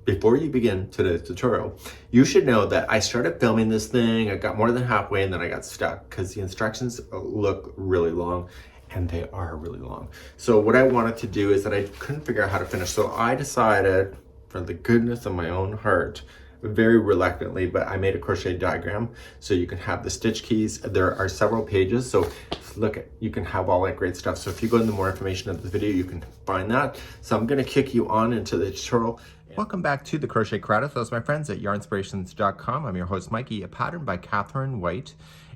Before you begin today's tutorial, you should know that I started filming this thing, I got more than halfway and then I got stuck because the instructions look really long and they are really long. So what I wanted to do is that I couldn't figure out how to finish. So I decided, for the goodness of my own heart, very reluctantly, but I made a crochet diagram so you can have the stitch keys. There are several pages, so look, you can have all that great stuff. So if you go into more information of the video, you can find that. So I'm gonna kick you on into the tutorial. Welcome back to the Crochet Creative. Those are my friends at yarnspirations.com. I'm your host, Mikey, a pattern by Catherine White,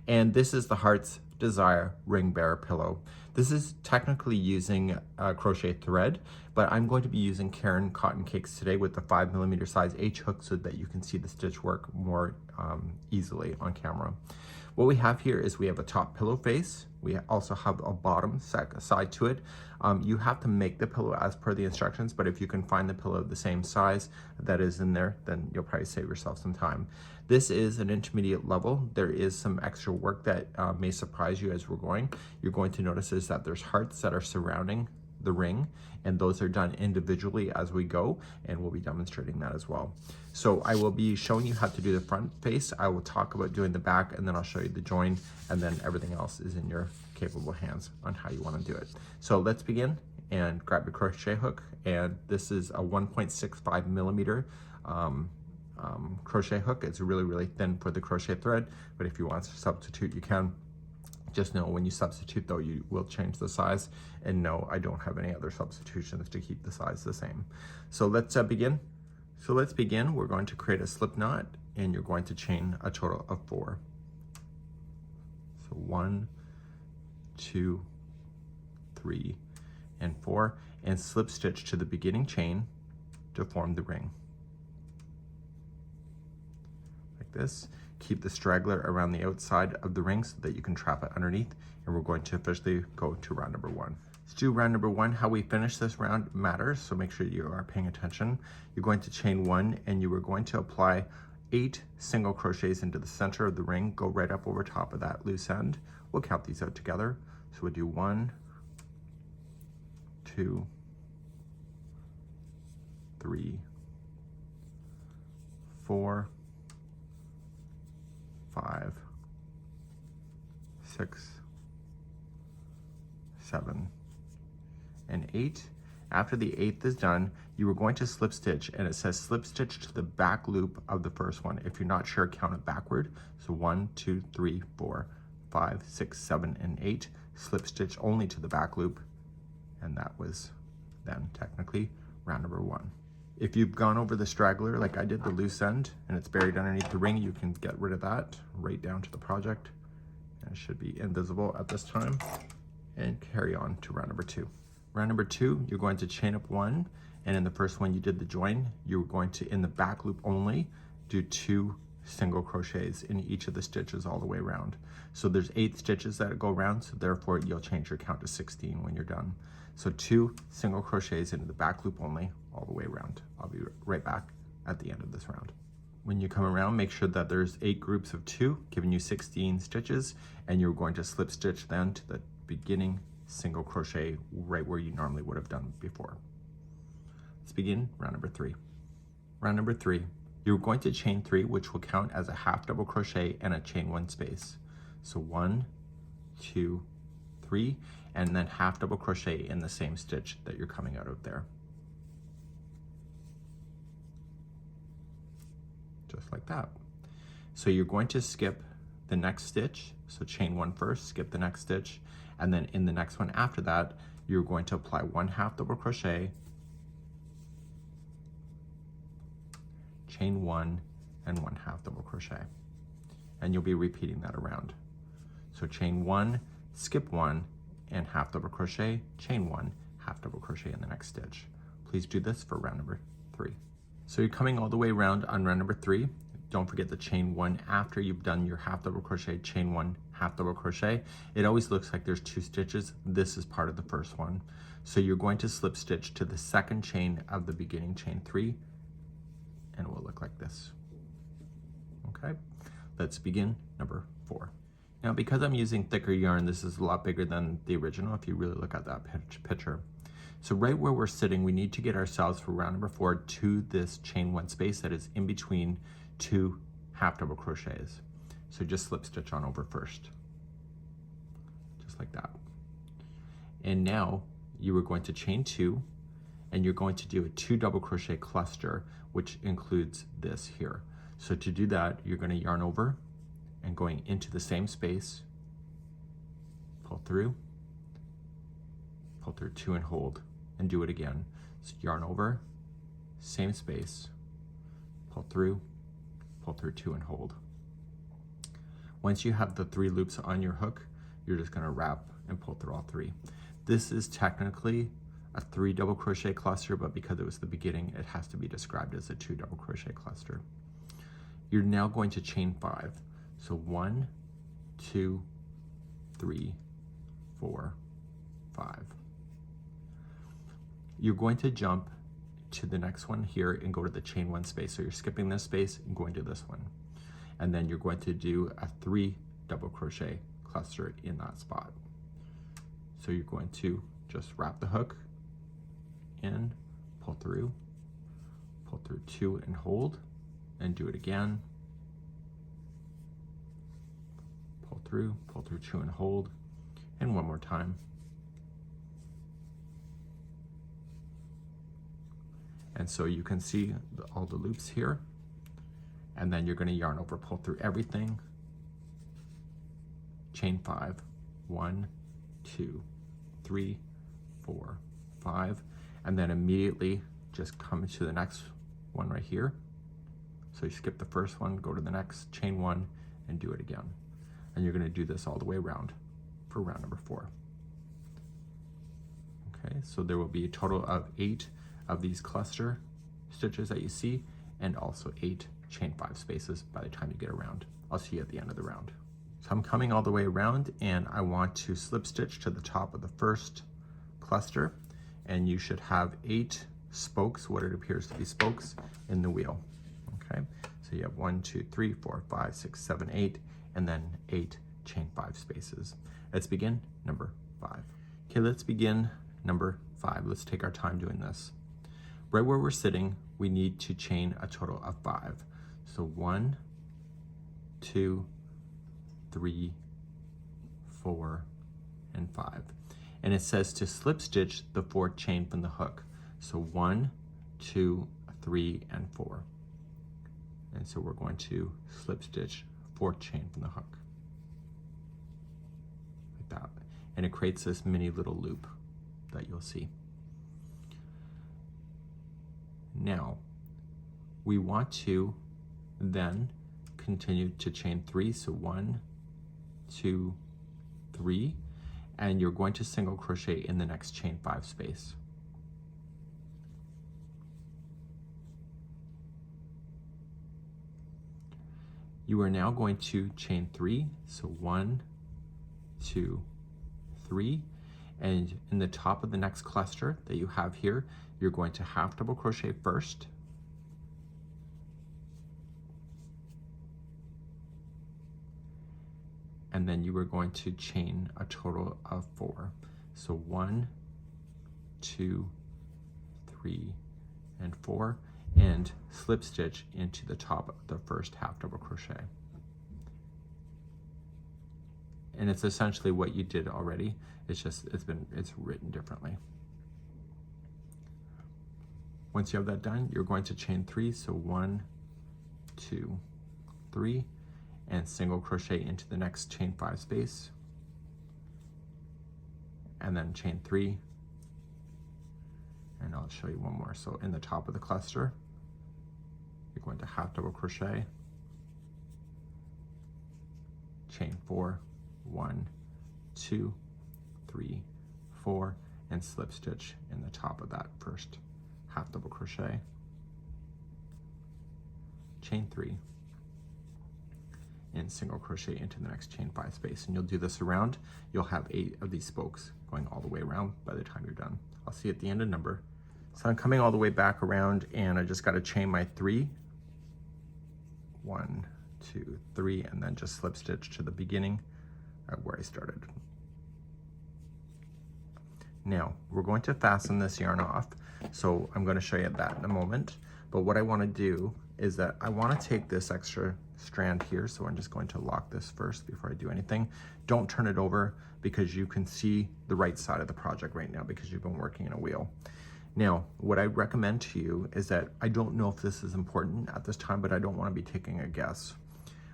and this is the Heart's Desire Ring Bearer Pillow. This is technically using crochet thread, but I'm going to be using Caron cotton cakes today with the 5mm size H hook so that you can see the stitch work more easily on camera. What we have here is we have a top pillow face. We also have a bottom side to it. You have to make the pillow as per the instructions, but if you can find the pillow the same size that is in there, then you'll probably save yourself some time. This is an intermediate level. There is some extra work that may surprise you as we're going. You're going to notice is that there's hearts that are surrounding the ring, and those are done individually as we go, and we'll be demonstrating that as well. So I will be showing you how to do the front face. I will talk about doing the back, and then I'll show you the join, and then everything else is in your capable hands on how you want to do it. So let's begin, and grab your crochet hook, and this is a 1.65mm crochet hook. It's really thin for the crochet thread, but if you want to substitute, you can. Just know when you substitute though, you will change the size, and no, I don't have any other substitutions to keep the size the same. So let's begin. So let's begin. We're going to create a slip knot, and you're going to chain a total of 4. So 1, 2, 3, and 4, and slip stitch to the beginning chain to form the ring. Like this. Keep the straggler around the outside of the ring so that you can trap it underneath, and we're going to officially go to round number 1. Let's do round number 1. How we finish this round matters, so make sure you are paying attention. You're going to chain 1, and you are going to apply 8 single crochets into the center of the ring. Go right up over top of that loose end. We'll count these out together. So we'll do 1, 2, 3, 4, 5, 6, 7, and 8. After the 8th is done, you are going to slip stitch, and it says slip stitch to the back loop of the first one. If you're not sure, count it backward. So 1, 2, 3, 4, 5, 6, 7, and 8. Slip stitch only to the back loop, and that was then technically round number 1. If you've gone over the straggler like I did, the loose end, and it's buried underneath the ring, you can get rid of that right down to the project, and it should be invisible at this time, and carry on to round number 2. Round number 2, you're going to chain up 1, and in the first one you did the join, you're going to, in the back loop only, do 2 single crochets in each of the stitches all the way around. So there's 8 stitches that go around, so therefore you'll change your count to 16 when you're done. So 2 single crochets into the back loop only all the way around. I'll be right back at the end of this round. When you come around, make sure that there's 8 groups of 2, giving you 16 stitches, and you're going to slip stitch then to the beginning single crochet right where you normally would have done before. Let's begin round number 3. Round number 3, you're going to chain 3, which will count as a half double crochet and a chain 1 space. So 1, 2, 3, and then half double crochet in the same stitch that you're coming out of there. Just like that. So you're going to skip the next stitch. So chain 1 first, skip the next stitch, and then in the next one after that, you're going to apply 1 half double crochet, chain 1, and 1 half double crochet. And you'll be repeating that around. So chain 1, skip 1, and half double crochet, chain 1, half double crochet in the next stitch. Please do this for round number 3. So you're coming all the way around on round number 3. Don't forget to chain 1 after you've done your half double crochet, chain 1, half double crochet. It always looks like there's 2 stitches. This is part of the first one. So you're going to slip stitch to the second chain of the beginning chain 3, and it will look like this. Okay, let's begin number 4. Now, because I'm using thicker yarn, this is a lot bigger than the original if you really look at that picture. So right where we're sitting, we need to get ourselves for round number 4 to this chain 1 space that is in between 2 half double crochets. So just slip stitch on over first, just like that. And now you are going to chain 2, and you're going to do a 2 double crochet cluster, which includes this here. So to do that, you're going to yarn over and going into the same space, pull through 2 and hold, and do it again. So yarn over, same space, pull through 2 and hold. Once you have the 3 loops on your hook, you're just going to wrap and pull through all 3. This is technically a 3 double crochet cluster, but because it was the beginning, it has to be described as a 2 double crochet cluster. You're now going to chain 5. So 1, 2, 3, 4, 5. You're going to jump to the next one here and go to the chain 1 space. So you're skipping this space and going to this one. And then you're going to do a 3 double crochet cluster in that spot. So you're going to just wrap the hook in, pull through 2 and hold, and do it again. Pull through 2 and hold, and one more time. And so you can see all the loops here, and then you're going to yarn over, pull through everything, chain 5, 1, 2, 3, 4, 5, and then immediately just come to the next one right here. So you skip the first one, go to the next, chain 1, and do it again. And you're going to do this all the way around for round number 4. Okay, so there will be a total of 8 of these cluster stitches that you see, and also 8 chain 5 spaces by the time you get around. I'll see you at the end of the round. So I'm coming all the way around, and I want to slip stitch to the top of the first cluster, and you should have 8 spokes, what it appears to be spokes, in the wheel. Okay, so you have 1, 2, 3, 4, 5, 6, 7, 8, and then 8 chain 5 spaces. Let's begin number 5. Okay, let's begin number 5. Let's take our time doing this. Right where we're sitting, we need to chain a total of 5. So 1, 2, 3, 4, and 5. And it says to slip stitch the 4th chain from the hook. So 1, 2, 3, and 4. And so we're going to slip stitch 4th chain from the hook, like that. And it creates this mini little loop that you'll see. Now, we want to then continue to chain 3, so 1, 2, 3, and you're going to single crochet in the next chain 5 space. You are now going to chain 3, so 1, 2, 3, and in the top of the next cluster that you have here, you're going to half double crochet first, and then you are going to chain a total of 4. So 1, 2, 3, and 4, and slip stitch into the top of the first half double crochet. And it's essentially what you did already. It's just, it's written differently. Once you have that done, you're going to chain 3, so 1, 2, 3, and single crochet into the next chain 5 space, and then chain 3, and I'll show you one more. So in the top of the cluster, you're going to half double crochet, chain 4, 1, 2, 3, 4, and slip stitch in the top of that first half double crochet, chain 3, and single crochet into the next chain 5 space. And you'll do this around. You'll have 8 of these spokes going all the way around by the time you're done. I'll see you at the end of number. So I'm coming all the way back around, and I just got to chain my 3, 1, 2, 3, and then just slip stitch to the beginning of where I started. Now, we're going to fasten this yarn off, so I'm going to show you that in a moment. But what I want to do is that I want to take this extra strand here, so I'm just going to lock this first before I do anything. Don't turn it over because you can see the right side of the project right now because you've been working in a wheel. Now, what I recommend to you is that I don't know if this is important at this time, but I don't want to be taking a guess.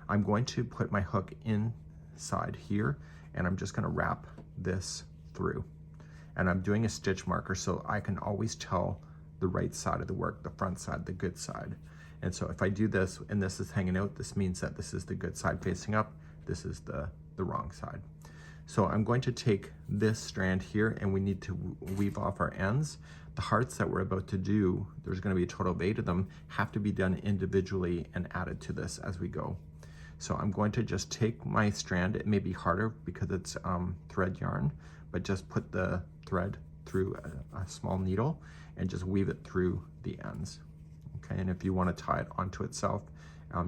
I'm going to put my hook inside here, and I'm just going to wrap this through. And I'm doing a stitch marker so I can always tell the right side of the work, the front side, the good side. And so if I do this and this is hanging out, this means that this is the good side facing up, this is the wrong side. So I'm going to take this strand here, and we need to weave off our ends. The hearts that we're about to do, there's going to be a total of 8 of them, have to be done individually and added to this as we go. So I'm going to just take my strand. It may be harder because it's thread yarn, but just put the thread through a small needle and just weave it through the ends. Okay, and if you want to tie it onto itself,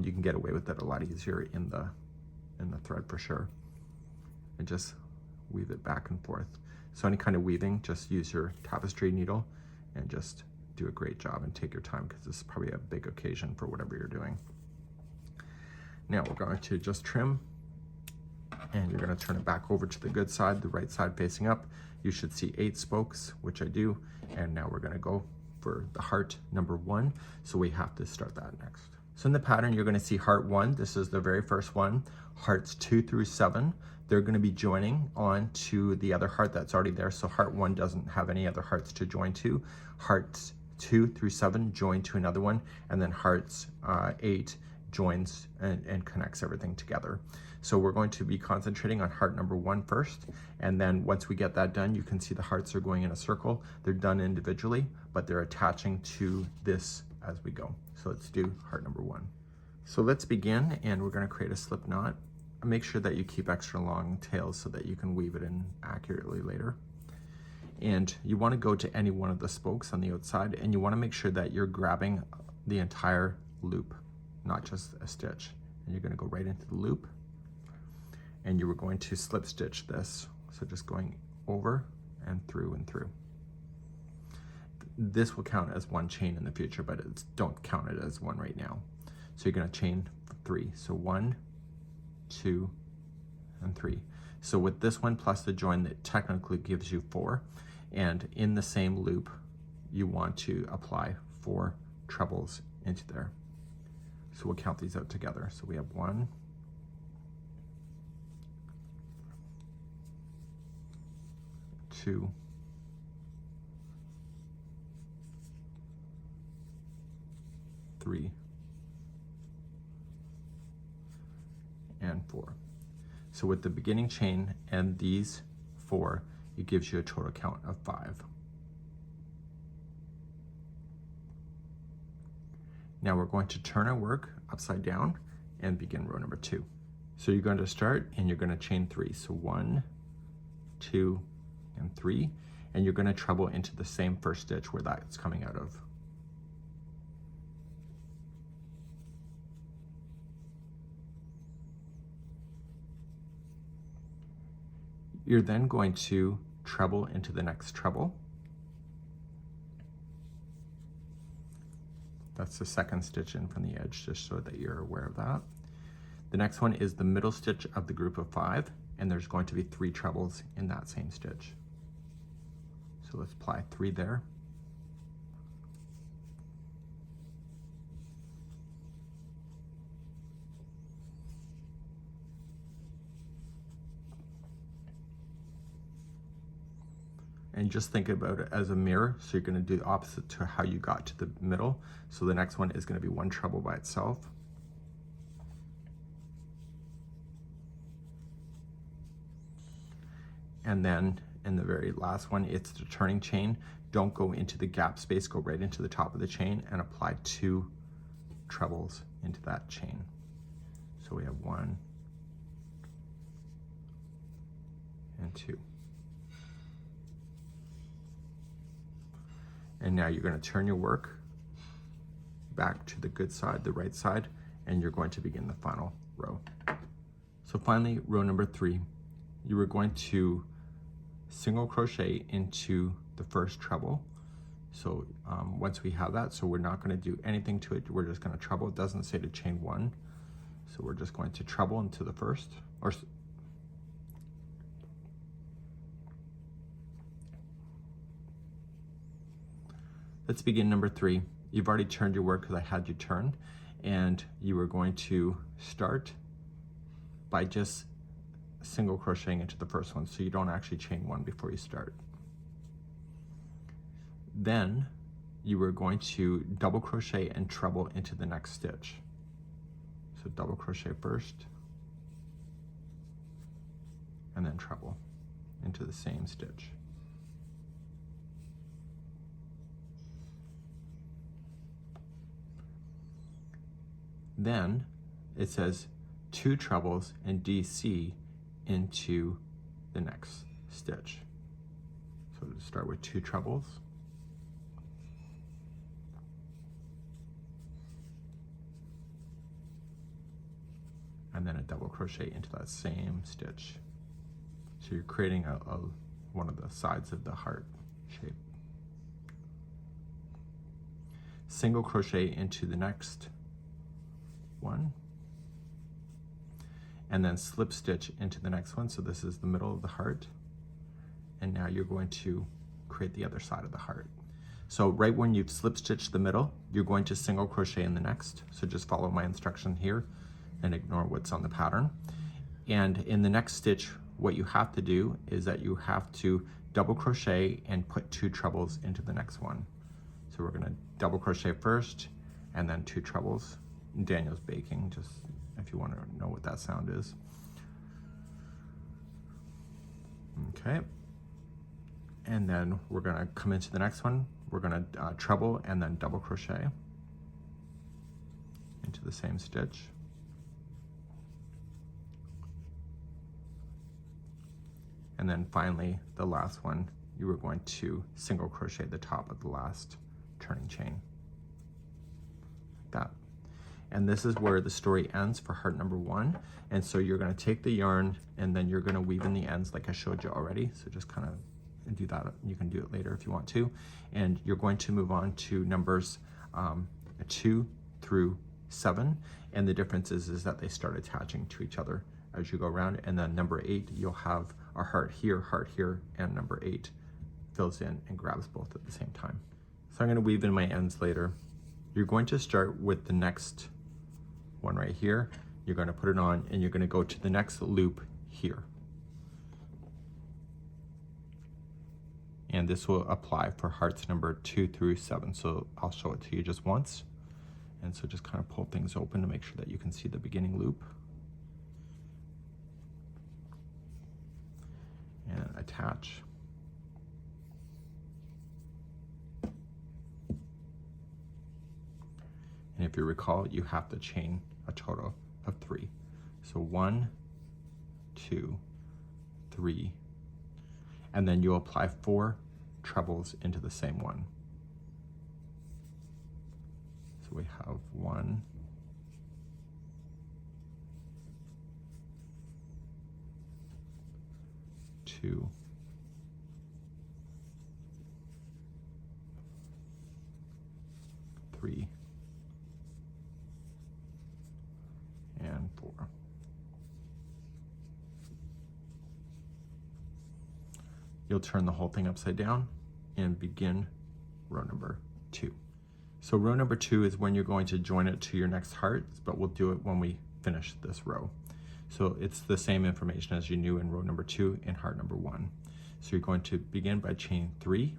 you can get away with it a lot easier in the thread for sure. And just weave it back and forth. So any kind of weaving, just use your tapestry needle and just do a great job and take your time because this is probably a big occasion for whatever you're doing. Now we're going to just trim, and you're going to turn it back over to the good side, the right side facing up. You should see 8 spokes, which I do. And now we're going to go for the heart number 1. So we have to start that next. So in the pattern, you're going to see heart 1. This is the very first one. Hearts 2 through 7. They're going to be joining on to the other heart that's already there. So heart 1 doesn't have any other hearts to join to. Hearts 2 through 7 join to another one. And then hearts 8 joins and connects everything together. So we're going to be concentrating on heart number 1 first, and then once we get that done, you can see the hearts are going in a circle. They're done individually, but they're attaching to this as we go. So let's do heart number 1. So let's begin, and we're going to create a slip knot. Make sure that you keep extra long tails so that you can weave it in accurately later. And you want to go to any one of the spokes on the outside, and you want to make sure that you're grabbing the entire loop, not just a stitch. And you're going to go right into the loop, and you were going to slip stitch this. So just going over and through and through. This will count as one chain in the future, but don't count it as one right now. So you're going to chain 3. So 1, 2, and 3. So with this one plus the join, that technically gives you 4. And in the same loop, you want to apply 4 trebles into there. So we'll count these out together. So we have 1, 2, 3, and 4. So with the beginning chain and these 4, it gives you a total count of 5. Now we're going to turn our work upside down and begin row number 2. So you're going to start and you're going to chain 3. So 1, 2, and 3, and you're going to treble into the same first stitch where that's coming out of. You're then going to treble into the next treble. That's the second stitch in from the edge, just so that you're aware of that. The next one is the middle stitch of the group of 5, and there's going to be 3 trebles in that same stitch. So let's apply 3 there. And just think about it as a mirror. So you're going to do the opposite to how you got to the middle. So the next one is going to be 1 treble by itself. And then in the very last one, it's the turning chain. Don't go into the gap space, go right into the top of the chain and apply 2 trebles into that chain. So we have 1 and 2. And now you're going to turn your work back to the good side, the right side, and you're going to begin the final row. So finally, row number 3, you are going to single crochet into the first treble. So once we have that, so we're not going to do anything to it, we're just going to treble. It doesn't say to chain one, so we're just going to treble into the first, or let's begin number 3. You've already turned your work because I had you turn, and you were going to start by just single crocheting into the first one, so you don't actually chain one before you start. Then you were going to double crochet and treble into the next stitch. So double crochet first, and then treble into the same stitch. Then it says 2 trebles and DC into the next stitch. So to start with 2 trebles, and then a double crochet into that same stitch. So you're creating one of the sides of the heart shape. Single crochet into the next one, and then slip stitch into the next one. So this is the middle of the heart, and now you're going to create the other side of the heart. So right when you've slip stitched the middle, you're going to single crochet in the next. So just follow my instruction here and ignore what's on the pattern. And in the next stitch, what you have to do is that you have to double crochet and put 2 trebles into the next one. So we're gonna double crochet first and then 2 trebles. Daniel's baking, just if you want to know what that sound is. Okay, and then we're gonna come into the next one. We're gonna treble and then double crochet into the same stitch. And then finally, the last one, you are going to single crochet the top of the last turning chain, like that. And this is where the story ends for heart number 1. And so you're going to take the yarn and then you're going to weave in the ends like I showed you already. So just kind of do that. You can do it later if you want to. And you're going to move on to numbers 2 through 7. And the difference is that they start attaching to each other as you go around. And then number 8, you'll have a heart here, and number 8 fills in and grabs both at the same time. So I'm going to weave in my ends later. You're going to start with the next one right here. You're going to put it on and you're going to go to the next loop here. And this will apply for hearts number 2 through 7. So I'll show it to you just once. And so just kind of pull things open to make sure that you can see the beginning loop. And attach. And if you recall, you have to chain a total of 3. So 1, 2, 3, and then you'll apply 4 trebles into the same one. So we have 1, 2, 3, and 4. You'll turn the whole thing upside down and begin row number 2. So row number 2 is when you're going to join it to your next heart, but we'll do it when we finish this row. So it's the same information as you knew in row number 2 in heart number 1. So you're going to begin by chaining 3,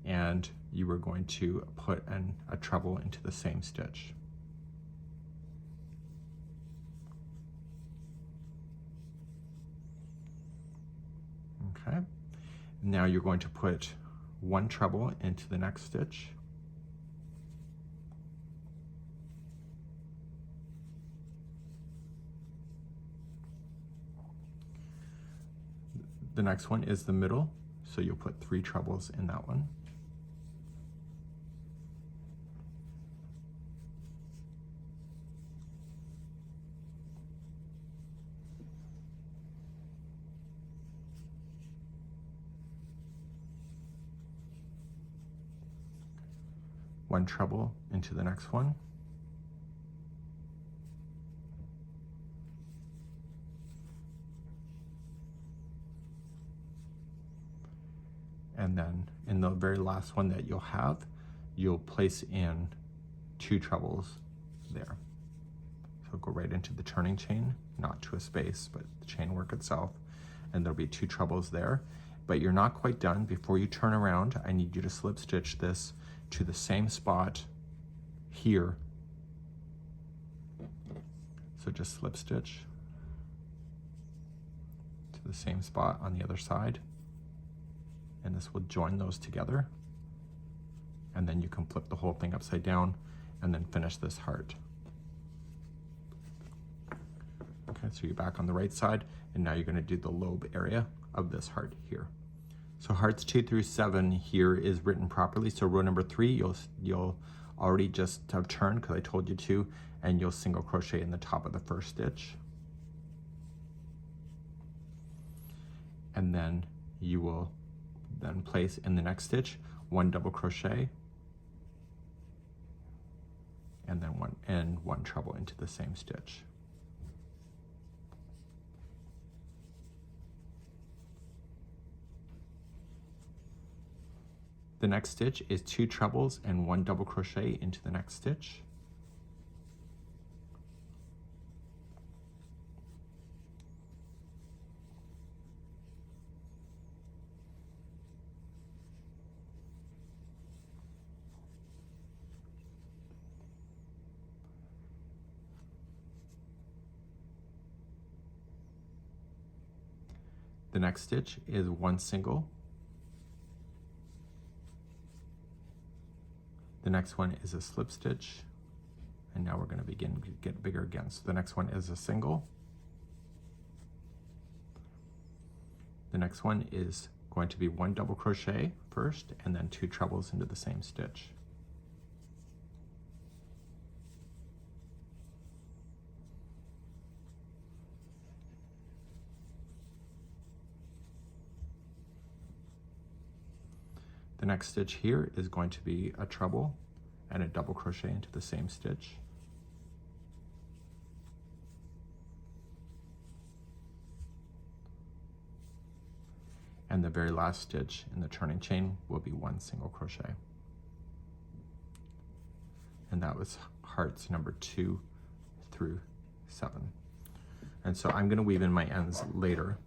and you are going to put a treble into the same stitch. Okay, now you're going to put 1 treble into the next stitch. The next one is the middle, so you'll put 3 trebles in that one. one treble into the next one, and then in the very last one that you'll have, you'll place in 2 trebles there. So go right into the turning chain, not to a space, but the chain work itself, and there'll be 2 trebles there. But you're not quite done. Before you turn around, I need you to slip stitch this to the same spot here. So just slip stitch to the same spot on the other side, and this will join those together, and then you can flip the whole thing upside down and then finish this heart. Okay, so you're back on the right side, and now you're going to do the lobe area of this heart here. So hearts 2 through 7 here is written properly. So row number 3, you'll already just have turned because I told you to, and you'll single crochet in the top of the first stitch. And then you will then place in the next stitch 1 double crochet, and then 1 treble into the same stitch. The next stitch is 2 trebles and 1 double crochet into the next stitch. The next stitch is 1 single. The next one is a slip stitch, and now we're going to begin to get bigger again. So the next one is a single. The next one is going to be 1 double crochet first, and then 2 trebles into the same stitch. The next stitch here is going to be a treble and a double crochet into the same stitch. And the very last stitch in the turning chain will be 1 single crochet. And that was hearts number 2 through 7. And so I'm going to weave in my ends later.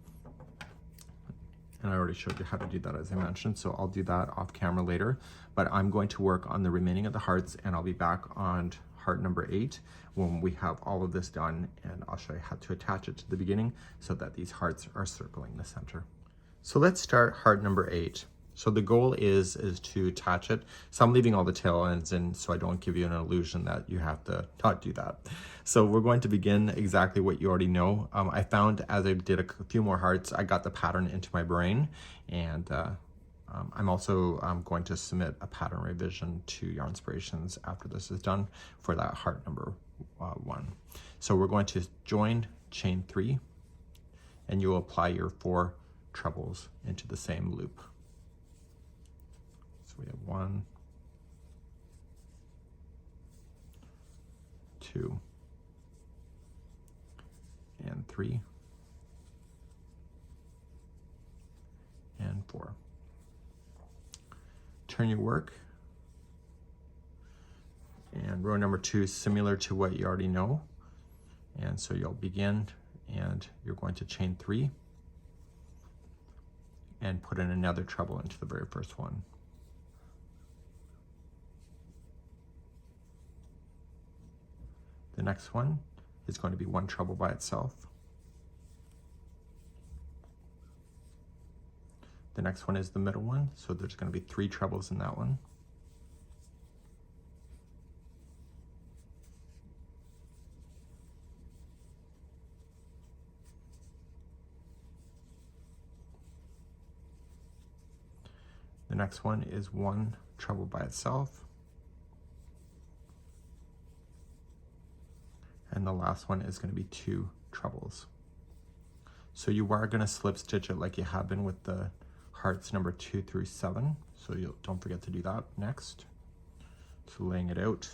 And I already showed you how to do that, as I mentioned, so I'll do that off camera later. But I'm going to work on the remaining of the hearts, and I'll be back on heart number 8 when we have all of this done, and I'll show you how to attach it to the beginning so that these hearts are circling the center. So let's start heart number 8. So the goal is to attach it. So I'm leaving all the tail ends in so I don't give you an illusion that you have to not do that. So we're going to begin exactly what you already know. I found as I did a few more hearts, I got the pattern into my brain, and I'm also going to submit a pattern revision to Yarnspirations after this is done for that heart number 1. So we're going to join chain 3, and you will apply your 4 trebles into the same loop. So we have 1, 2, and 3, and 4. Turn your work, and row number 2 is similar to what you already know, and so you'll begin, and you're going to chain 3 and put in another treble into the very first one. The next one is going to be 1 treble by itself. The next one is the middle one, so there's going to be 3 trebles in that one. The next one is 1 treble by itself. And the last one is going to be 2 trebles. So you are going to slip stitch it like you have been with the hearts number 2 through 7. So don't forget to do that next. So laying it out,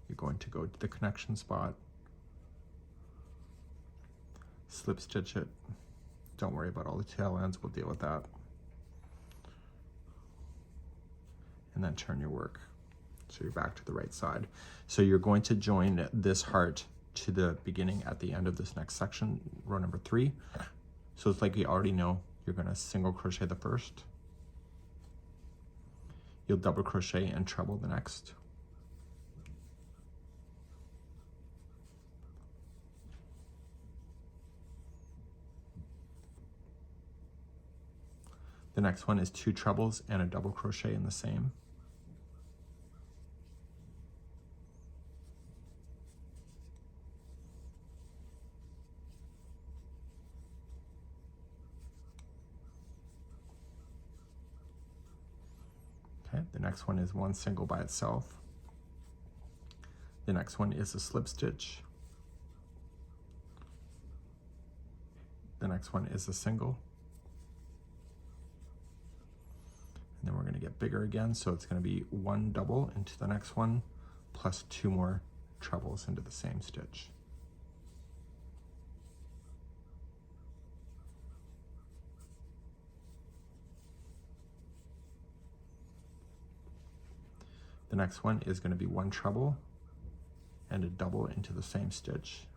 you're going to go to the connection spot, slip stitch it. Don't worry about all the tail ends, we'll deal with that. And then turn your work. So you're back to the right side. So you're going to join this heart to the beginning at the end of this next section, row number 3. So it's like you already know, you're gonna single crochet the first. You'll double crochet and treble the next. The next one is 2 trebles and a double crochet in the same. Okay, the next one is 1 single by itself. The next one is a slip stitch. The next one is a single. And then we're going to get bigger again, so it's going to be 1 double into the next one, plus 2 more trebles into the same stitch. The next one is going to be 1 treble and a double into the same stitch.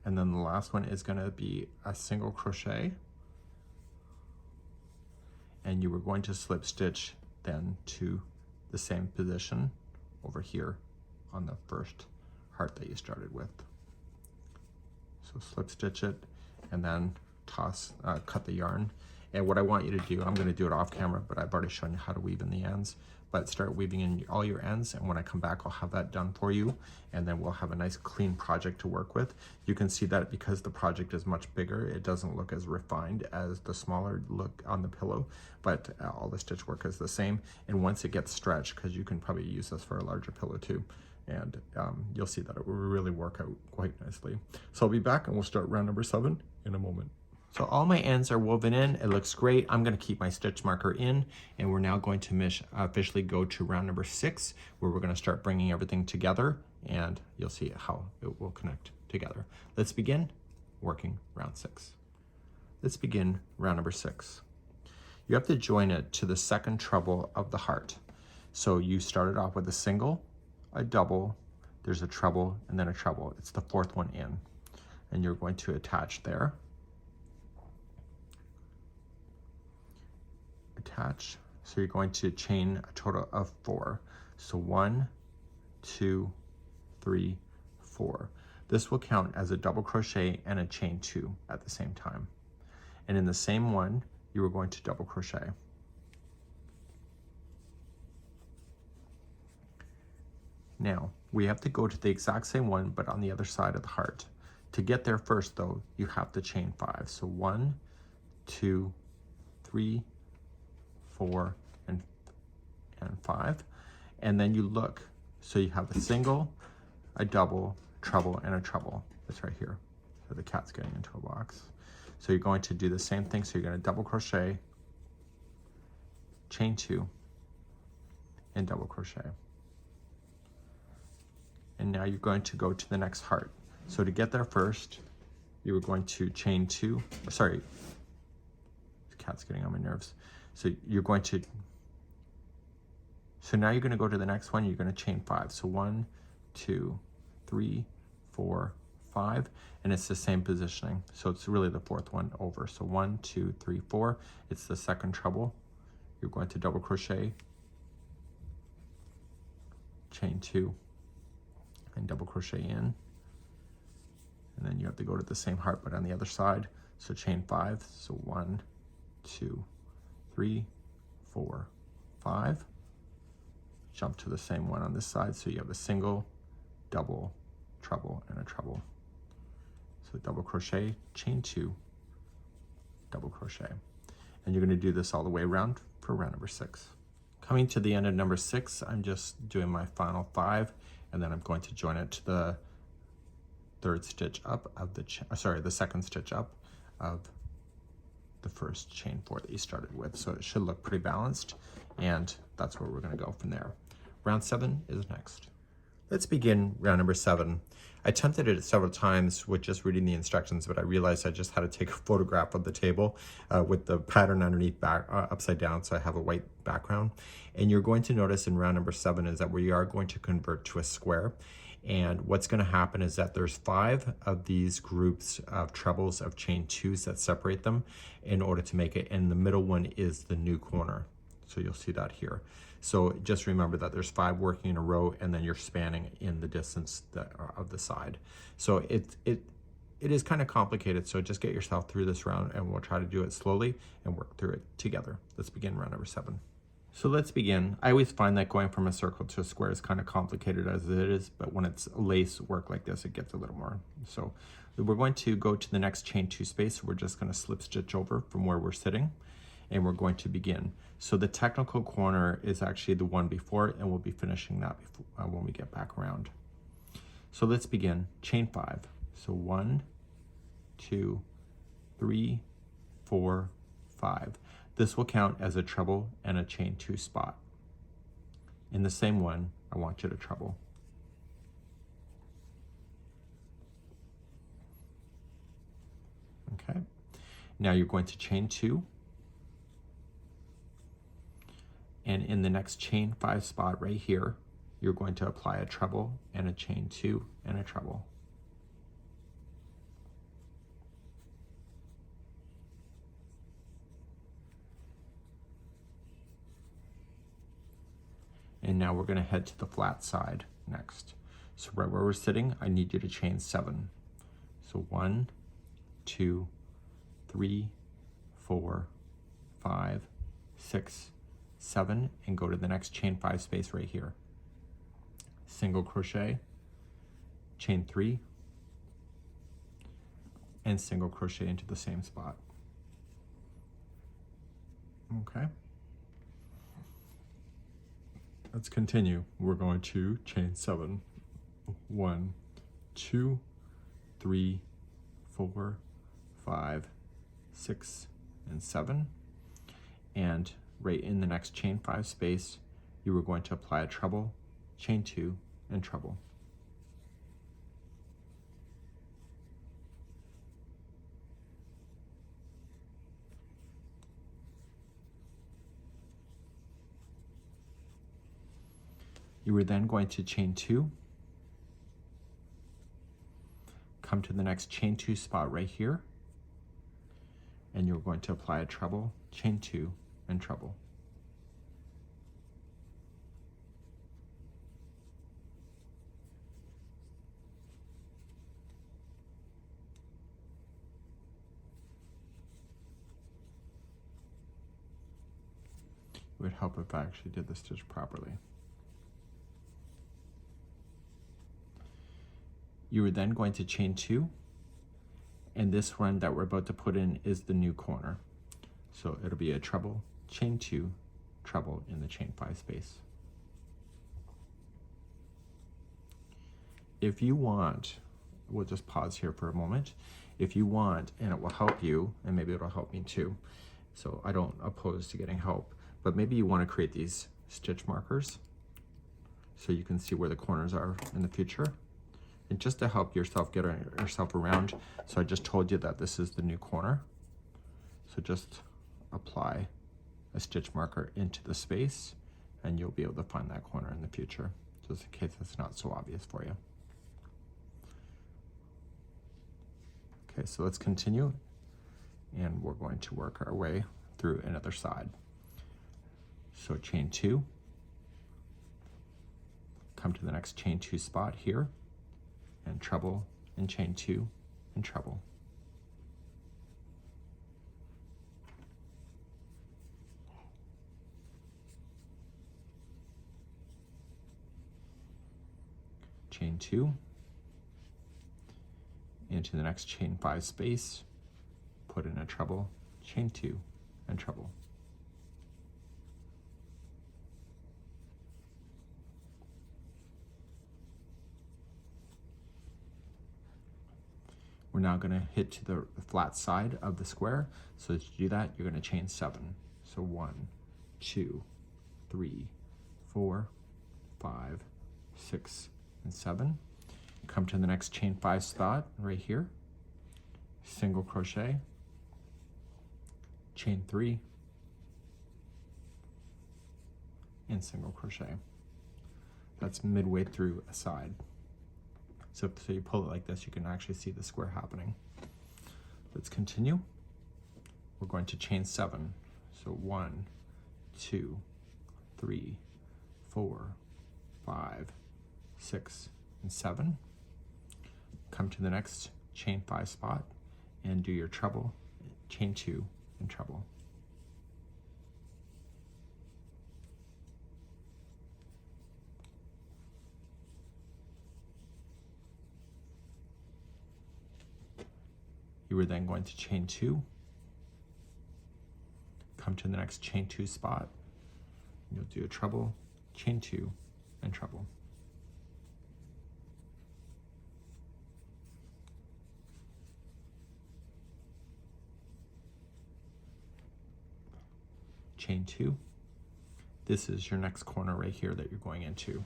And then the last one is going to be a single crochet, and you were going to slip stitch then to the same position over here on the first heart that you started with. So slip stitch it and then cut the yarn. And what I want you to do, I'm going to do it off camera, but I've already shown you how to weave in the ends. But start weaving in all your ends, and when I come back, I'll have that done for you, and then we'll have a nice clean project to work with. You can see that because the project is much bigger, it doesn't look as refined as the smaller look on the pillow, but all the stitch work is the same. And once it gets stretched, because you can probably use this for a larger pillow too, and you'll see that it will really work out quite nicely. So I'll be back and we'll start round number 7 in a moment. So all my ends are woven in, it looks great. I'm gonna keep my stitch marker in, and we're now going to officially go to round number 6, where we're gonna start bringing everything together, and you'll see how it will connect together. Let's begin working round 6. Let's begin round number 6. You have to join it to the second treble of the heart. So you started off with a single, a double, there's a treble, and then a treble. It's the 4th one in, and you're going to attach there. Attach. So you're going to chain a total of 4. So 1, 2, 3, 4. This will count as a double crochet and a chain 2 at the same time. And in the same one, you are going to double crochet. Now, we have to go to the exact same one, but on the other side of the heart. To get there first, though, you have to chain 5. So 1, 2, 3, 4, and 5. And then you look, so you have a single, a double, treble, and a treble. That's right here. So the cat's getting into a box. So you're going to do the same thing. So you're going to double crochet, chain 2, and double crochet. And now you're going to go to the next heart. So to get there first, you were going to chain 2, sorry, the cat's getting on my nerves. So you're going to, so now you're going to go to the next one, you're going to chain 5. So 1, 2, 3, 4, 5, and it's the same positioning. So it's really the 4th one over. So 1, 2, 3, 4, it's the second treble. You're going to double crochet, chain 2, and double crochet in. And then you have to go to the same heart, but on the other side. So chain 5, so 1, 2, 3, 4, 5. Jump to the same one on this side, so you have a single, double, treble, and a treble. So double crochet, chain 2, double crochet. And you're going to do this all the way around for round number 6. Coming to the end of number 6, I'm just doing my final 5, and then I'm going to join it to the third stitch up of the, the second stitch up of the first chain 4 that you started with. So it should look pretty balanced, and that's where we're going to go from there. Round 7 is next. Let's begin round number 7. I attempted it several times with just reading the instructions, but I realized I just had to take a photograph of the table with the pattern underneath upside down, so I have a white background. And you're going to notice in round number 7 is that we are going to convert to a square. And what's going to happen is that there's 5 of these groups of trebles of chain 2s that separate them in order to make it, and the middle one is the new corner. So you'll see that here. So just remember that there's 5 working in a row, and then you're spanning in the distance of the side. So it is kind of complicated, so just get yourself through this round, and we'll try to do it slowly and work through it together. Let's begin round number 7. So let's begin. I always find that going from a circle to a square is kind of complicated as it is, but when it's lace work like this, it gets a little more. So we're going to go to the next chain 2 space. We're just going to slip stitch over from where we're sitting, and we're going to begin. So the technical corner is actually the one before, and we'll be finishing that before, when we get back around. So let's begin. Chain 5. So 1, 2, 3, 4, 5. This will count as a treble and a chain 2 spot. In the same one, I want you to treble. Okay. Now you're going to chain 2. And in the next chain 5 spot right here, you're going to apply a treble and a chain 2 and a treble. And now we're going to head to the flat side next. So right where we're sitting, I need you to chain 7. So 1, 2, 3, 4, 5, 6, 7, and go to the next chain 5 space right here. Single crochet, chain 3, and single crochet into the same spot. Okay. Let's continue. We're going to chain 7. 1, 2, 3, 4, 5, 6, and 7. And right in the next chain 5 space, you are going to apply a treble, chain 2, and treble. You are then going to chain 2, come to the next chain 2 spot right here, and you're going to apply a treble, chain 2, and treble. It would help if I actually did the stitch properly. You are then going to chain 2, and this one that we're about to put in is the new corner. So it'll be a treble, chain 2, treble in the chain 5 space. If you want, we'll just pause here for a moment. If you want, and it will help you, and maybe it'll help me too, so I don't oppose to getting help, but maybe you want to create these stitch markers so you can see where the corners are in the future. And just to help yourself get yourself around, so I just told you that this is the new corner. So just apply a stitch marker into the space, and you'll be able to find that corner in the future, just in case it's not so obvious for you. Okay, so let's continue, and we're going to work our way through another side. So chain 2, come to the next chain 2 spot here, and treble, and chain 2, and treble. Chain 2, into the next chain 5 space, put in a treble, chain 2, and treble. We're now going to hit to the flat side of the square. So to do that, you're going to chain 7. So 1, 2, 3, 4, 5, 6, and 7. Come to the next chain 5 spot right here. Single crochet, chain 3, and single crochet. That's midway through a side. So you pull it like this, you can actually see the square happening. Let's continue. We're going to chain 7. So 1, 2, 3, 4, 5, 6, and 7. Come to the next chain 5 spot and do your treble, chain 2, and treble. You are then going to chain 2, come to the next chain 2 spot. You'll do a treble, chain 2, and treble. Chain 2. This is your next corner right here that you're going into.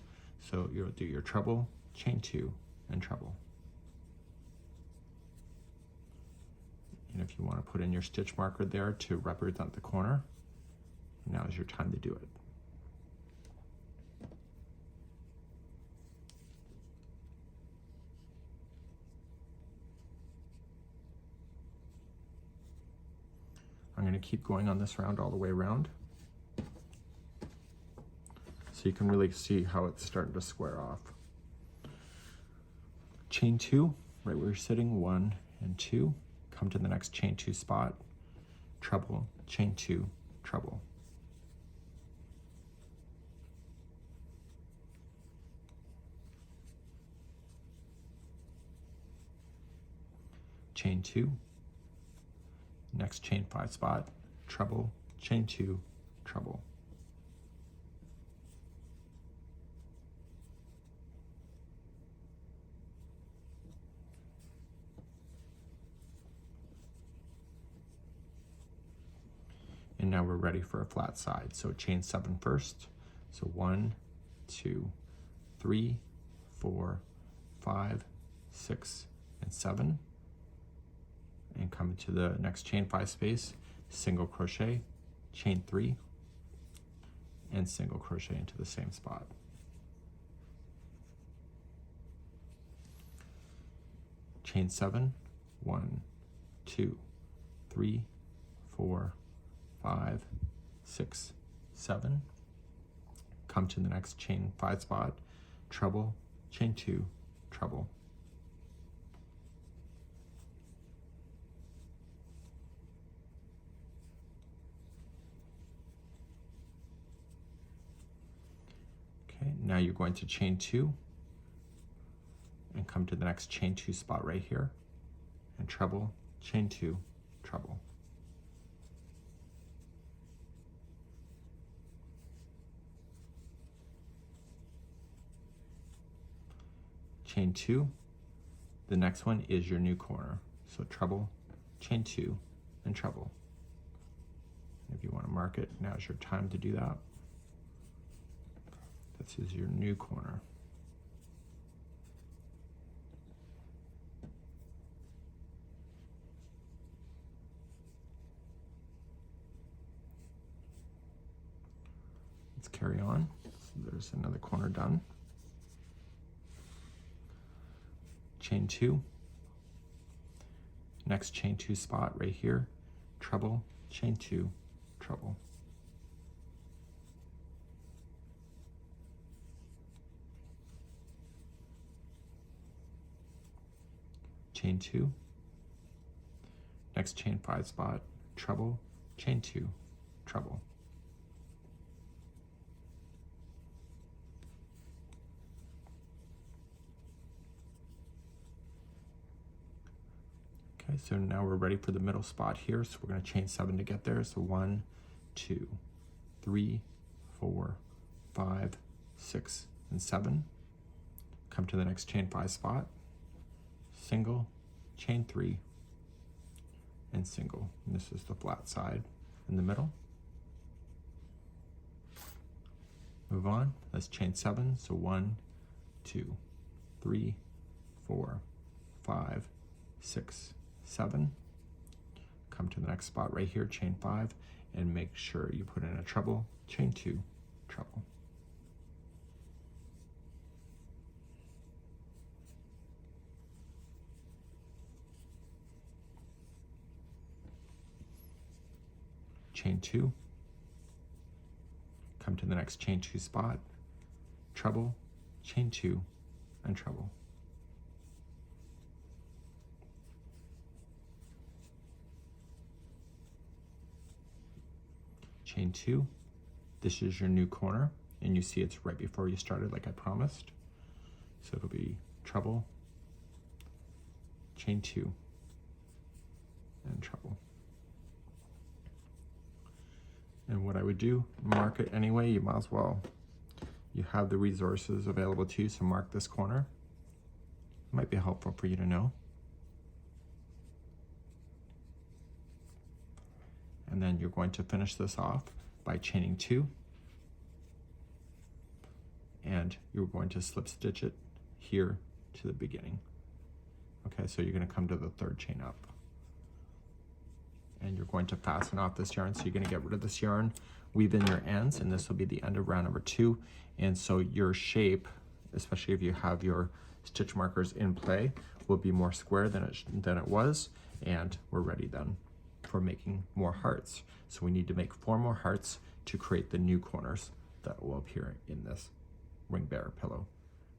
So you'll do your treble, chain 2, and treble. And if you want to put in your stitch marker there to represent the corner, now is your time to do it. I'm going to keep going on this round all the way around, so you can really see how it's starting to square off. Chain 2, right where you're sitting, 1 and 2. Come to the next chain 2 spot, treble, chain 2, treble. Chain 2, next chain 5 spot, treble, chain 2, treble. And now we're ready for a flat side. So chain 7 first. So 1, 2, 3, 4, 5, 6, and 7. And come to the next chain 5 space, single crochet, chain 3, and single crochet into the same spot. Chain 7, 1, 2, 3, 4, 5, 6, 7. Come to the next chain 5 spot, treble, chain 2, treble. Okay, now you're going to chain 2 and come to the next chain 2 spot right here and treble, chain 2, treble. Chain 2, the next one is your new corner. So treble, chain 2, and treble. If you want to mark it, now's your time to do that. This is your new corner. Let's carry on. So there's another corner done. Chain 2, next chain 2 spot right here, treble, chain 2, treble. Chain 2, next chain 5 spot, treble, chain 2, treble. Okay, so now we're ready for the middle spot here. So we're going to chain 7 to get there. So 1, 2, 3, 4, 5, 6, and 7. Come to the next chain 5 spot, single, chain 3, and single. And this is the flat side in the middle. Move on, let's chain 7. So 1, 2, 3, 4, 5, 6, 7. Come to the next spot right here, chain 5, and make sure you put in a treble, chain 2, treble. Chain 2, come to the next chain 2 spot, treble, chain 2, and treble. Chain 2, this is your new corner, and you see it's right before you started like I promised. So it'll be treble, chain 2, and treble. And what I would do, mark it anyway, you might as well. You have the resources available to you, so mark this corner. It might be helpful for you to know. And then you're going to finish this off by chaining 2. And you're going to slip stitch it here to the beginning. Okay, so you're going to come to the 3rd chain up. And you're going to fasten off this yarn. So you're going to get rid of this yarn, weave in your ends, and this will be the end of round number 2. And so your shape, especially if you have your stitch markers in play, will be more square than it was. And we're ready then for making more hearts. So we need to make 4 more hearts to create the new corners that will appear in this ring bearer pillow.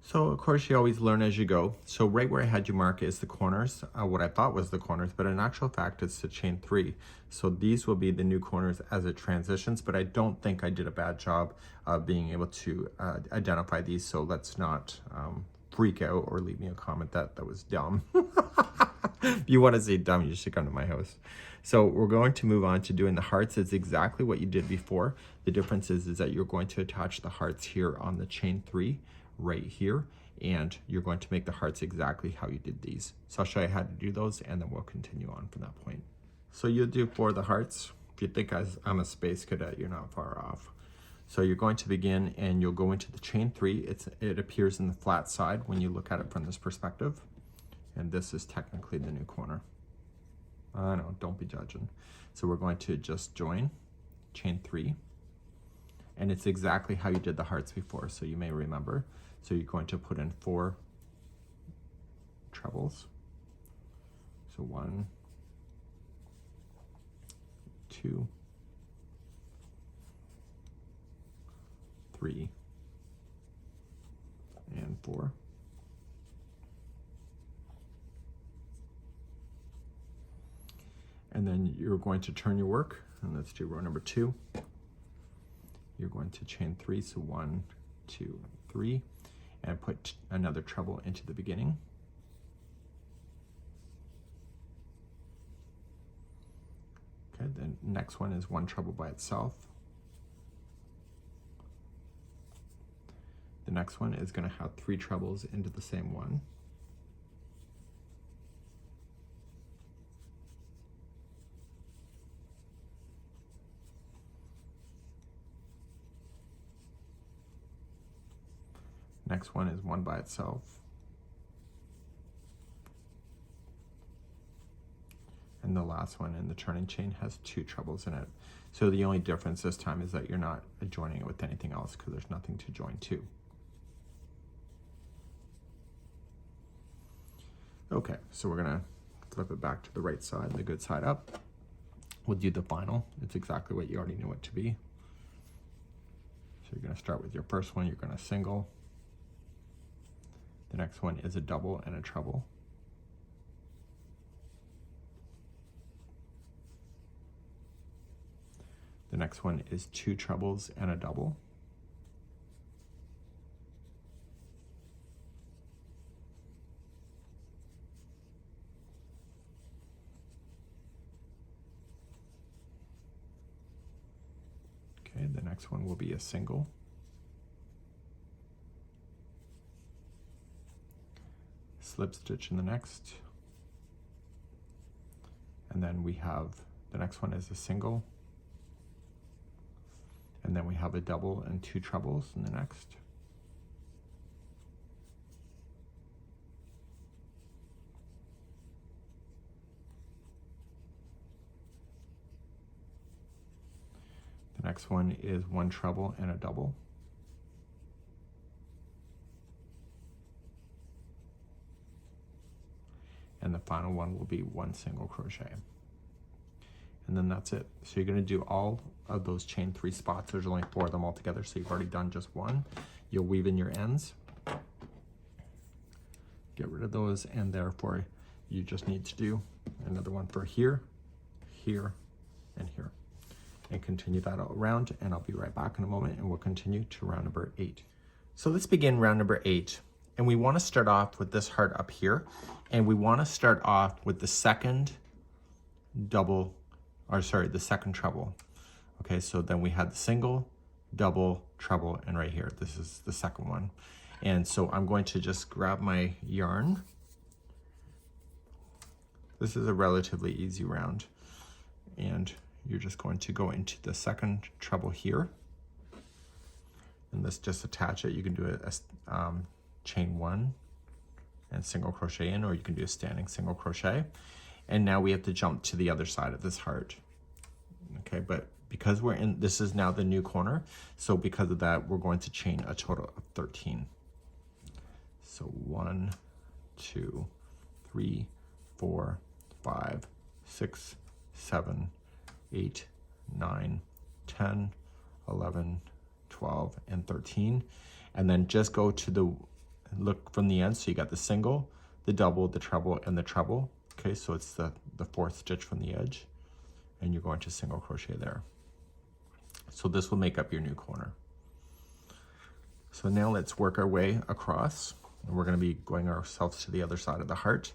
So of course you always learn as you go. So right where I had you mark is the corners, what I thought was the corners, but in actual fact it's the chain 3. So these will be the new corners as it transitions, but I don't think I did a bad job of being able to identify these. So let's not freak out or leave me a comment that was dumb. If you want to see dumb, you should come to my house. So we're going to move on to doing the hearts. It's exactly what you did before. The difference is that you're going to attach the hearts here on the chain 3 right here, and you're going to make the hearts exactly how you did these. So I'll show you how to do those, and then we'll continue on from that point. So you'll do 4 of the hearts. If you think I'm a space cadet, you're not far off. So you're going to begin, and you'll go into the chain 3. It appears in the flat side when you look at it from this perspective. And this is technically the new corner. I know, don't be judging. So we're going to just join, chain 3. And it's exactly how you did the hearts before, so you may remember. So you're going to put in 4 trebles. So 1, 2, 3, and 4. And then you're going to turn your work, and let's do row number 2. You're going to chain 3, so 1, 2, 3, and put another treble into the beginning. Okay, the next one is 1 treble by itself. The next one is going to have 3 trebles into the same one. Next one is 1 by itself. And the last one in the turning chain has 2 trebles in it. So the only difference this time is that you're not joining it with anything else because there's nothing to join to. Okay, so we're gonna flip it back to the right side, the good side up. We'll do the final. It's exactly what you already knew it to be. So you're gonna start with your first one, you're gonna single. The next one is a double and a treble. The next one is 2 trebles and a double. Okay, the next one will be a single. Slip stitch in the next, and then we have the next one is a single, and then we have a double and 2 trebles in the next. The next one is 1 treble and a double. And the final one will be 1 single crochet. And then that's it. So you're gonna do all of those chain 3 spots. There's only 4 of them all together, so you've already done just 1. You'll weave in your ends. Get rid of those, and therefore you just need to do another one for here, here, and here. And continue that all around, and I'll be right back in a moment, and we'll continue to round number 8. So let's begin round number 8. And we want to start off with this heart up here, and we want to start off with the second double, or sorry, the second treble. Okay, so then we had the single, double, treble, and right here, this is the second one. And so I'm going to just grab my yarn. This is a relatively easy round, and you're just going to go into the second treble here, and this just attach it. You can do a chain 1 and single crochet in, or you can do a standing single crochet. And now we have to jump to the other side of this heart. Okay, but because we're in, this is now the new corner, so because of that, we're going to chain a total of 13. So 1, 2, 3, 4, 5, 6, 7, 8, 9, 10, 11, 12, and 13. And then just go to the, look from the end, so you got the single, the double, the treble, and the treble. Okay, so it's the 4th stitch from the edge, and you're going to single crochet there. So this will make up your new corner. So now let's work our way across, and we're going to be going ourselves to the other side of the heart.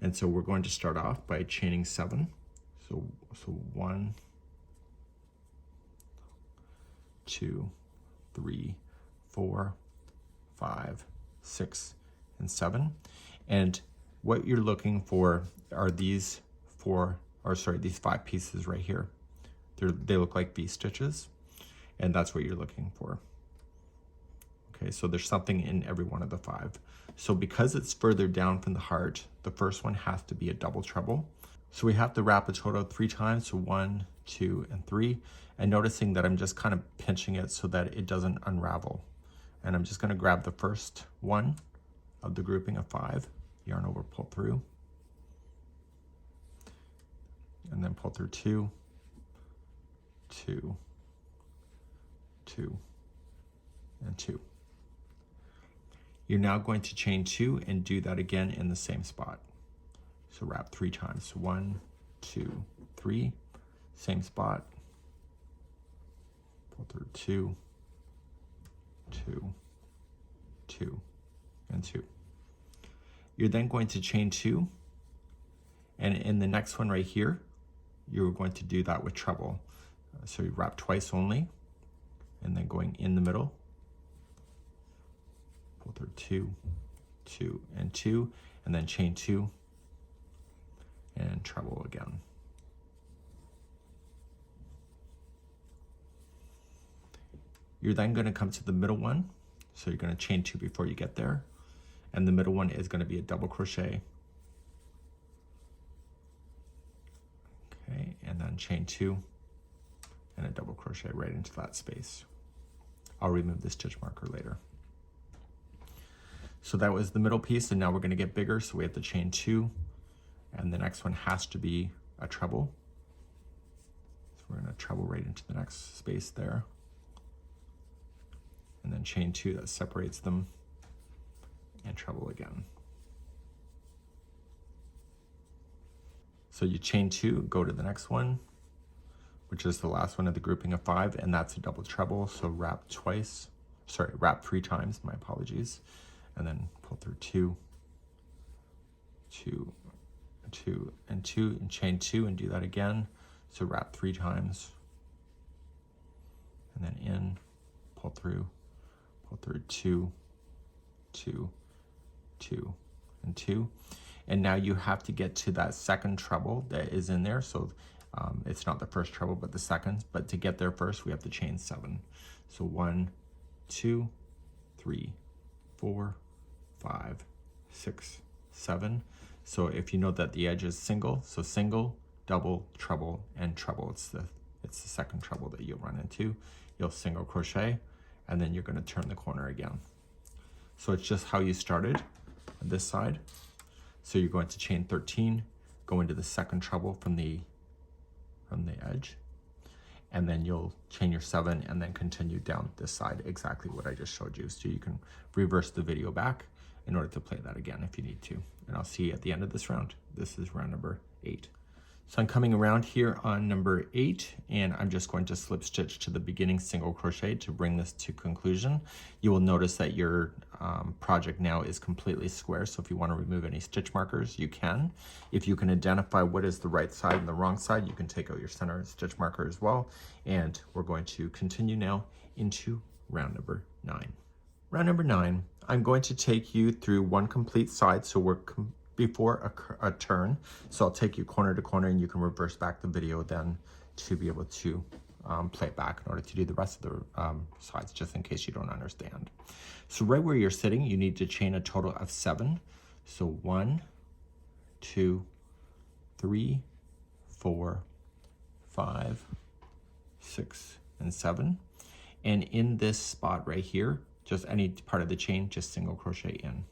And so we're going to start off by chaining 7. So 1, 2, 3, 4, 5, 6, and 7. And what you're looking for are these 5 pieces right here. They look like V stitches, and that's what you're looking for. Okay, so there's something in every one of the 5. So because it's further down from the heart, the first one has to be a double treble. So we have to wrap a total of 3 times, so 1, 2, and 3. And noticing that I'm just kind of pinching it so that it doesn't unravel. And I'm just gonna grab the first one of the grouping of 5, yarn over, pull through, and then pull through 2, 2, 2, and 2. You're now going to chain 2 and do that again in the same spot. So wrap 3 times, 1, 2, 3, same spot, pull through 2, 2, 2, and 2. You're then going to chain 2, and in the next one right here, you're going to do that with treble. So you wrap twice only, and then going in the middle, pull through 2, 2, and 2, and then chain 2, and treble again. You're then going to come to the middle one, so you're going to chain 2 before you get there, and the middle one is going to be a double crochet. Okay, and then chain 2 and a double crochet right into that space. I'll remove the stitch marker later. So that was the middle piece, and now we're going to get bigger, so we have to chain 2, and the next one has to be a treble. So we're going to treble right into the next space there, and then chain 2 that separates them, and treble again. So you chain 2, go to the next one, which is the last one of the grouping of 5, and that's a double treble, so wrap 3 times, my apologies, and then pull through 2, 2, 2, and 2, and chain 2 and do that again. So wrap 3 times, and then in, pull through 2, 2, 2, and 2. And now you have to get to that second treble that is in there. So it's not the first treble, but the second. But to get there first, we have to chain 7. So 1, 2, 3, 4, 5, 6, 7. So if you know that the edge is single, so single, double, treble, and treble. It's the second treble that you'll run into. You'll single crochet, and then you're going to turn the corner again. So it's just how you started on this side. So you're going to chain 13, go into the second treble from the edge, and then you'll chain your 7 and then continue down this side, exactly what I just showed you. So you can reverse the video back in order to play that again if you need to. And I'll see you at the end of this round. This is round number 8. So I'm coming around here on number 8, and I'm just going to slip stitch to the beginning single crochet to bring this to conclusion. You will notice that your project now is completely square, so if you want to remove any stitch markers, you can. If you can identify what is the right side and the wrong side, you can take out your center stitch marker as well. And we're going to continue now into round number 9. Round number 9, I'm going to take you through one complete side, so we're before a turn. So I'll take you corner to corner, and you can reverse back the video then to be able to play it back in order to do the rest of the sides, just in case you don't understand. So right where you're sitting, you need to chain a total of 7. So 1, 2, 3, 4, 5, 6, and 7. And in this spot right here, just any part of the chain, just single crochet in.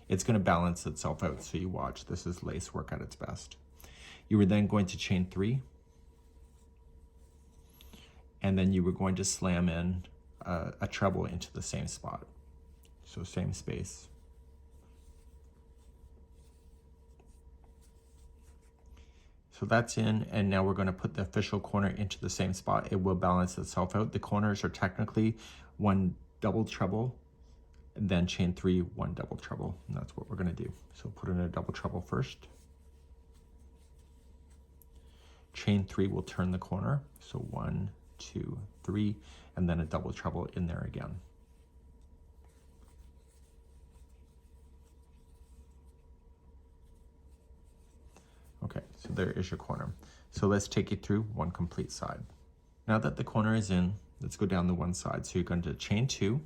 It's going to balance itself out, so you watch. This is lace work at its best. You were then going to chain 3, and then you were going to slam in a treble into the same spot. So same space. So that's in, and now we're going to put the official corner into the same spot. It will balance itself out. The corners are technically 1 double treble, and then chain 3, 1 double treble, and that's what we're going to do. So put in a double treble first. Chain 3 will turn the corner, so 1, 2, 3, and then a double treble in there again. Okay, so there is your corner. So let's take you through one complete side. Now that the corner is in, let's go down the one side. So you're going to chain 2,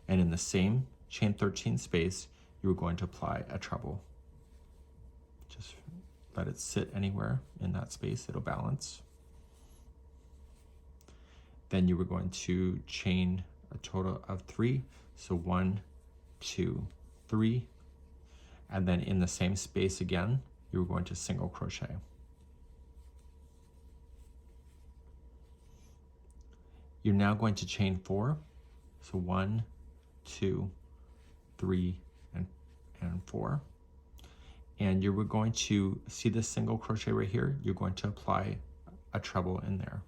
and in the same chain 13 space, you're going to apply a treble. Just let it sit anywhere in that space, it'll balance. Then you were going to chain a total of 3. So 1, 2, 3, and then in the same space again, you're going to single crochet. You're now going to chain 4. So 1, 2, 3, and 4. And you were going to see this single crochet right here. You're going to apply a treble in there.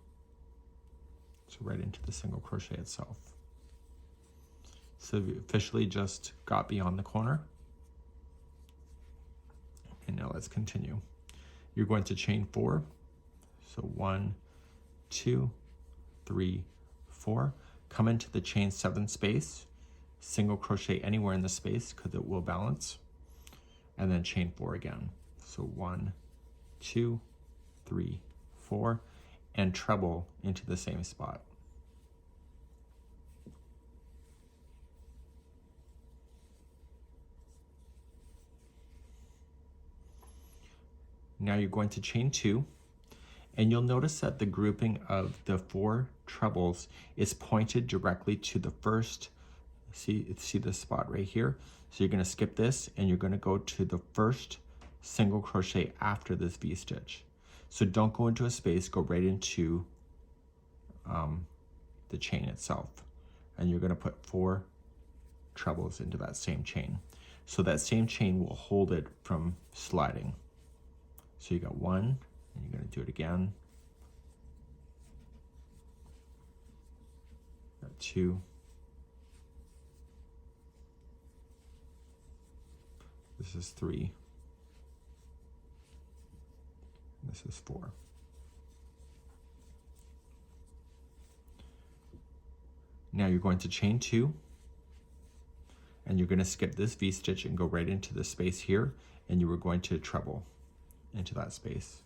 So right into the single crochet itself. So you officially just got beyond the corner. And now let's continue. You're going to chain 4. So 1, 2, 3, 4. Come into the chain 7 space, single crochet anywhere in the space because it will balance, and then chain 4 again. So 1, 2, 3, 4, and treble into the same spot. Now you're going to chain 2, and you'll notice that the grouping of the 4 trebles is pointed directly to the first, see this spot right here? So you're going to skip this, and you're going to go to the first single crochet after this V-stitch. So don't go into a space, go right into the chain itself. And you're going to put 4 trebles into that same chain. So that same chain will hold it from sliding. So you got 1, and you're going to do it again. Got 2. This is 3. This is 4. Now you're going to chain 2, and you're going to skip this V-stitch and go right into the space here, and you are going to treble into that space.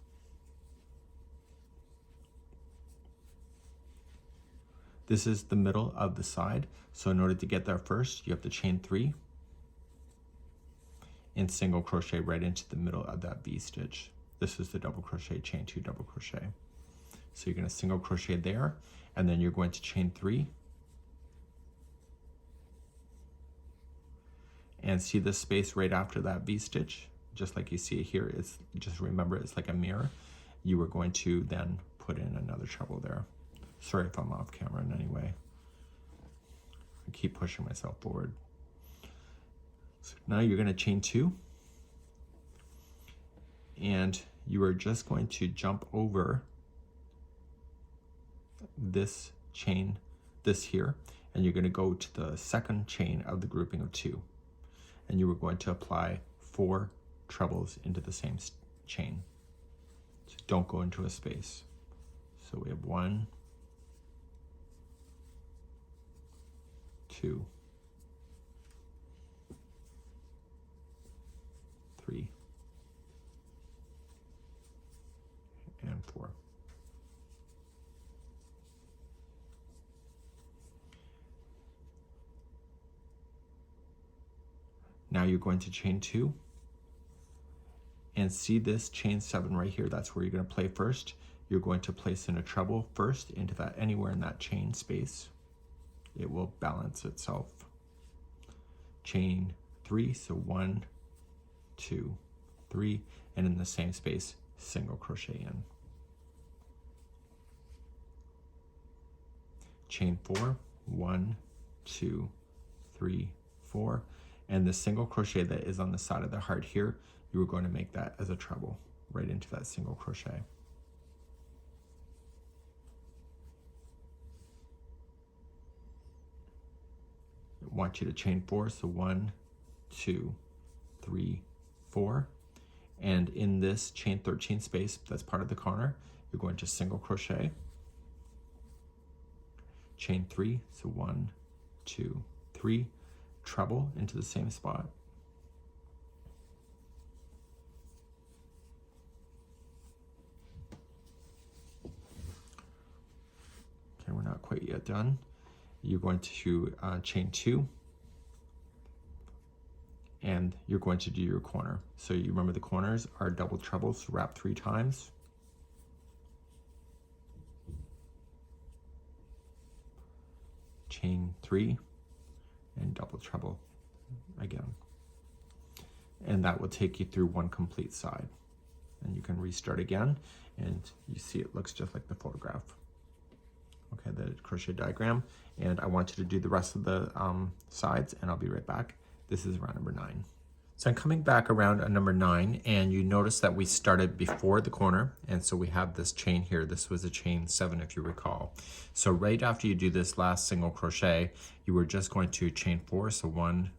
This is the middle of the side, so in order to get there first, you have to chain 3 and single crochet right into the middle of that V-stitch. This is the double crochet, chain 2, double crochet. So you're going to single crochet there, and then you're going to chain 3 and see this space right after that V-stitch, just like you see it here. It's just remember it's like a mirror. You are going to then put in another treble there. Sorry if I'm off camera in any way. I keep pushing myself forward. So now you're going to chain 2, and you are just going to jump over this chain, this here, and you're going to go to the second chain of the grouping of 2, and you are going to apply 4 trebles into the same chain. So don't go into a space. So we have 1, 2, 3, and 4. Now you're going to chain 2 and see this chain 7 right here. That's where you're going to play first. You're going to place in a treble first into that, anywhere in that chain space. It will balance itself. Chain 3, so 1, 2, 3, and in the same space, single crochet in. Chain 4, 1, 2, 3, 4, and the single crochet that is on the side of the heart here, you are going to make that as a treble right into that single crochet. I want you to chain 4, so 1, 2, 3, 4, and in this chain 13 space that's part of the corner, you're going to single crochet, chain 3, so 1, 2, 3, treble into the same spot, okay, we're not quite yet done. You're going to chain 2, and you're going to do your corner. So you remember the corners are double trebles, so wrap 3 times. Chain 3 and double treble again. And that will take you through 1 complete side. And you can restart again, and you see it looks just like the photograph. Okay, the crochet diagram, and I want you to do the rest of the sides, and I'll be right back. This is round number 9. So I'm coming back around on number 9, and you notice that we started before the corner, and so we have this chain here. This was a chain 7 if you recall. So right after you do this last single crochet, you were just going to chain 4, so 1,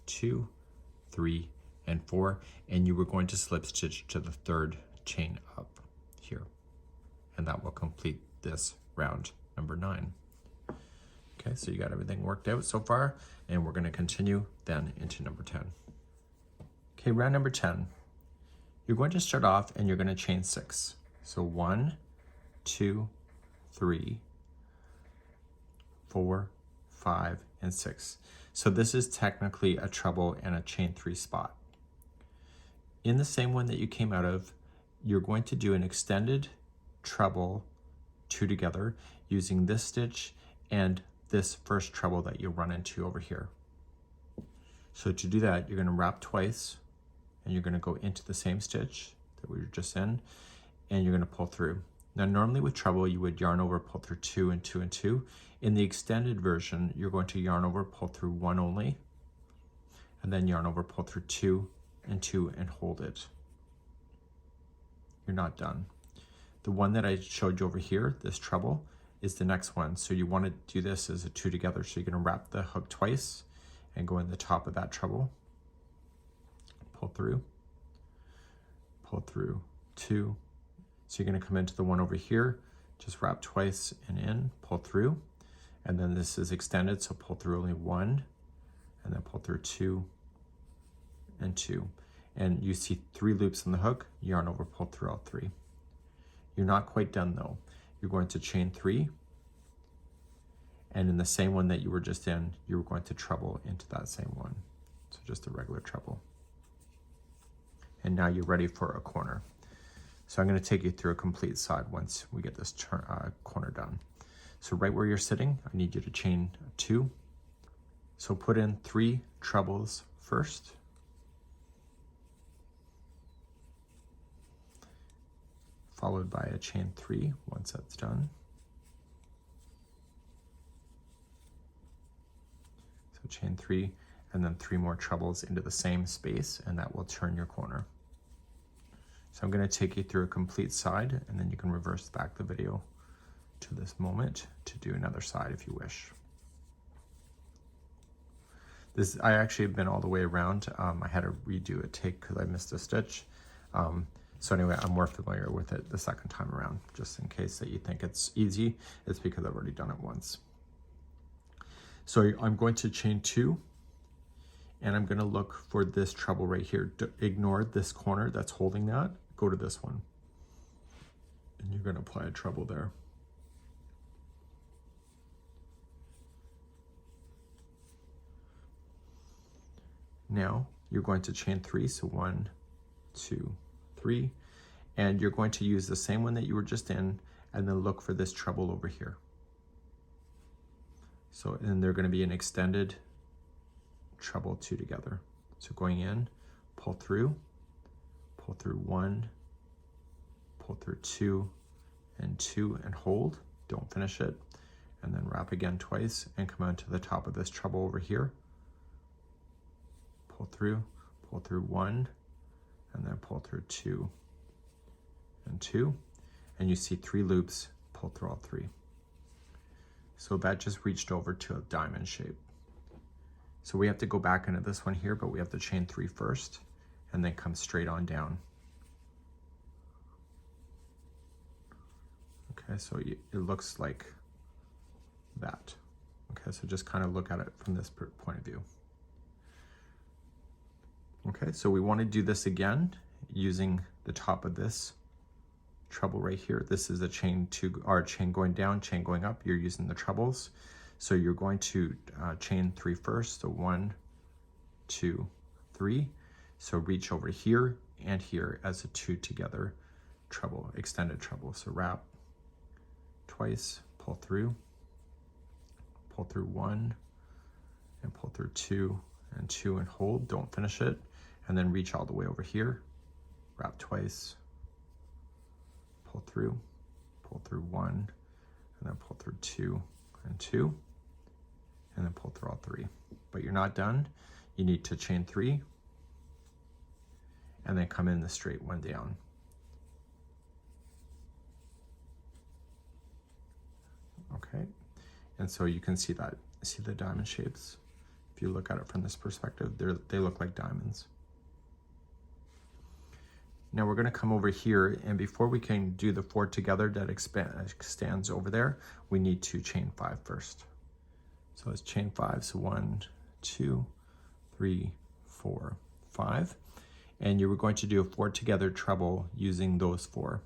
2, 3, and 4, and you were going to slip stitch to the 3rd chain up here, and that will complete this round number 9. Okay, so you got everything worked out so far, and we're going to continue then into number 10. Okay, round number 10. You're going to start off and you're going to chain 6. So 1, 2, 3, 4, 5, and 6. So this is technically a treble and a chain 3 spot. In the same one that you came out of, you're going to do an extended treble 2 together using this stitch and this first treble that you run into over here. So to do that, you're going to wrap twice, and you're going to go into the same stitch that we were just in, and you're going to pull through. Now normally with treble you would yarn over, pull through 2 and 2 and 2. In the extended version you're going to yarn over, pull through 1 only, and then yarn over, pull through 2 and 2 and hold it. You're not done. The one that I showed you over here, this treble, is the next one. So you want to do this as a 2 together. So you're going to wrap the hook twice and go in the top of that treble, pull through 2. So you're going to come into the one over here, just wrap twice and in, pull through, and then this is extended, so pull through only 1, and then pull through 2 and 2. And you see 3 loops on the hook, yarn over, pull through all 3. You're not quite done though. You're going to chain 3, and in the same one that you were just in, you're going to treble into that same one. So just a regular treble. And now you're ready for a corner. So I'm going to take you through a complete side once we get this corner done. So right where you're sitting, I need you to chain 2. So put in 3 trebles first. Followed by a chain 3 once that's done. So chain 3 and then 3 more trebles into the same space, and that will turn your corner. So I'm going to take you through a complete side, and then you can reverse back the video to this moment to do another side if you wish. I actually have been all the way around. I had to redo a take because I missed a stitch. So anyway, I'm more familiar with it the second time around, just in case that you think it's easy. It's because I've already done it once. So I'm going to chain 2, and I'm going to look for this treble right here. Ignore this corner that's holding that. Go to this one, and you're going to apply a treble there. Now you're going to chain 3, so 1, 2, 3, and you're going to use the same one that you were just in, and then look for this treble over here. So, and they're going to be an extended treble 2 together. So going in, pull through 1, pull through 2 and 2, and hold, don't finish it, and then wrap again twice and come out to the top of this treble over here. Pull through 1, and then pull through 2 and 2, and you see 3 loops, pull through all 3. So that just reached over to a diamond shape. So we have to go back into this one here, but we have to chain 3 first, and then come straight on down. Okay, so it looks like that. Okay, so just kind of look at it from this point of view. Okay, so we want to do this again using the top of this treble right here. This is a chain 2, or chain going down, chain going up. You're using the trebles. So you're going to chain 3 first. So 1, 2, 3. So reach over here and here as a 2 together treble, extended treble. So wrap twice, pull through 1, and pull through 2 and 2, and hold, don't finish it, and then reach all the way over here, wrap twice, pull through 1, and then pull through 2 and 2, and then pull through all 3. But you're not done. You need to chain 3 and then come in the straight one down. Okay, and so you can see the diamond shapes. If you look at it from this perspective, they look like diamonds. Now we're going to come over here, and before we can do the 4 together that extends over there, we need to chain 5 first. So let's chain 5. So 1, 2, 3, 4, 5. And you were going to do a 4 together treble using those 4.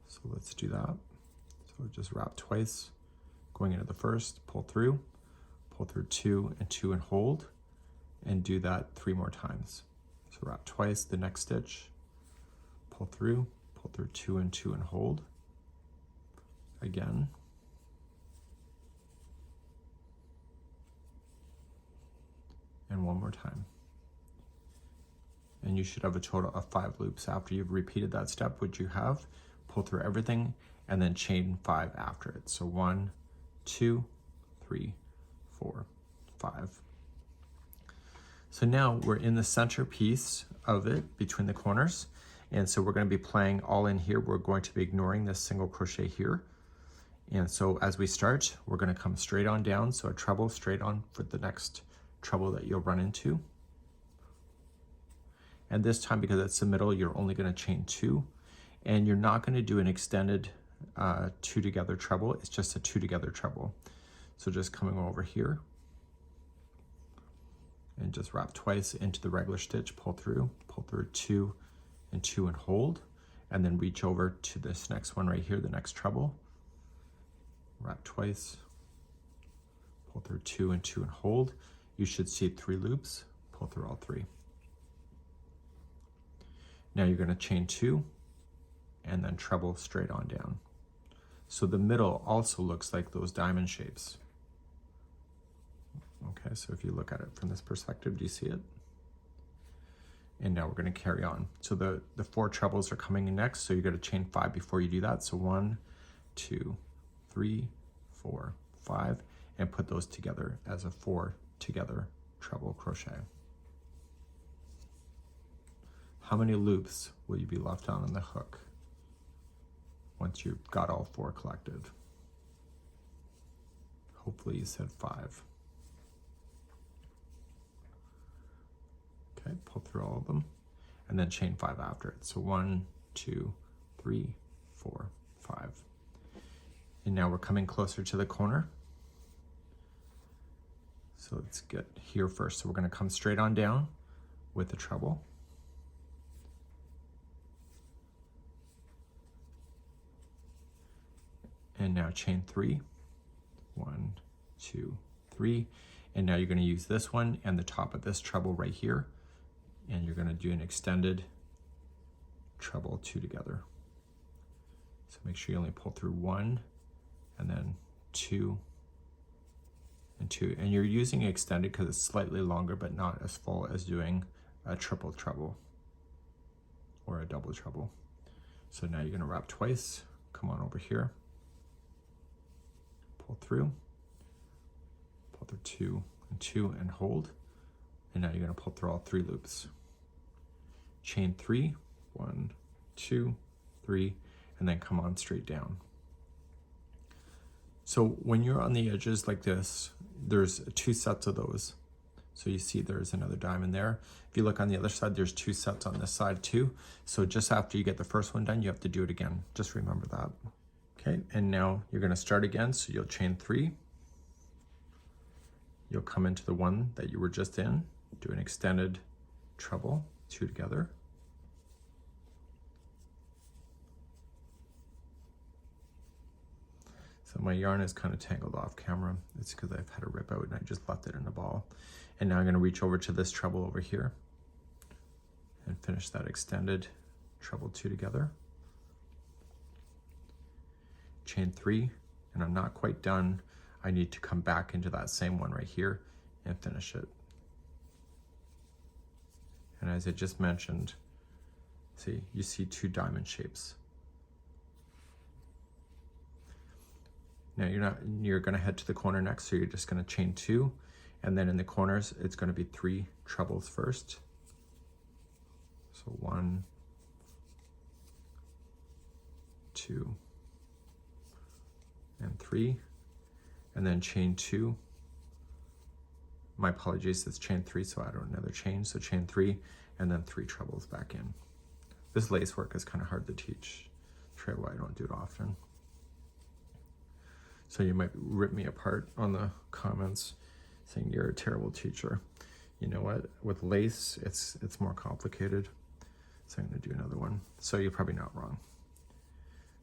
So let's do that. So just wrap twice, going into the first, pull through 2 and 2, and hold, and do that 3 more times. So wrap twice, the next stitch, pull through 2 and 2, and hold again. And 1 more time. And you should have a total of 5 loops after you've repeated that step, which you have. Pull through everything and then chain 5 after it. So 1, 2, 3, 4, 5. So now we're in the center piece of it between the corners. And so we're going to be playing all in here. We're going to be ignoring this single crochet here. And so as we start, we're going to come straight on down. So a treble straight on for the next treble that you'll run into. And this time, because it's the middle, you're only going to chain 2. And you're not going to do an extended 2 together treble. It's just a 2 together treble. So just coming over here, and just wrap twice into the regular stitch, pull through 2 and 2 and hold, and then reach over to this next one right here, the next treble, wrap twice, pull through 2 and 2 and hold. You should see 3 loops, pull through all 3. Now you're going to chain 2 and then treble straight on down. So the middle also looks like those diamond shapes. Okay, so if you look at it from this perspective, do you see it? And now we're going to carry on. So the 4 trebles are coming in next, so you're going to chain 5 before you do that. So 1, 2, 3, 4, 5, and put those together as a 4 together treble crochet. How many loops will you be left on the hook once you've got all 4 collected? Hopefully you said 5. Okay, pull through all of them and then chain 5 after it. So 1, 2, 3, 4, 5. And now we're coming closer to the corner. So let's get here first. So we're going to come straight on down with the treble. And now chain 3, 1, 2, 3. And now you're going to use this one and the top of this treble right here. And you're going to do an extended treble 2 together. So make sure you only pull through 1 and then 2 and 2. And you're using extended because it's slightly longer, but not as full as doing a triple treble or a double treble. So now you're going to wrap twice. Come on over here. Pull through 2 and 2 and hold. And now you're going to pull through all 3 loops. Chain 3, 1, 2, 3, and then come on straight down. So when you're on the edges like this, there's 2 sets of those. So you see there's another diamond there. If you look on the other side, there's 2 sets on this side too. So just after you get the first one done, you have to do it again. Just remember that. Okay, and now you're going to start again. So you'll chain 3. You'll come into the one that you were just in, do an extended treble, 2 together. So my yarn is kind of tangled off camera. It's because I've had a rip out and I just left it in a ball. And now I'm going to reach over to this treble over here and finish that extended treble 2 together. Chain 3, and I'm not quite done. I need to come back into that same one right here and finish it. And as I just mentioned, see, you see 2 diamond shapes. Now you're going to head to the corner next, so you're just going to chain 2, and then in the corners it's going to be 3 trebles first. So 1, 2, and 3, and then chain 2. My apologies, it's chain 3, so I don't another chain. So chain 3, and then 3 trebles back in. This lace work is kind of hard to teach. Try why I don't do it often. So you might rip me apart on the comments saying you're a terrible teacher. You know what? With lace, it's more complicated. So I'm going to do another one. So you're probably not wrong.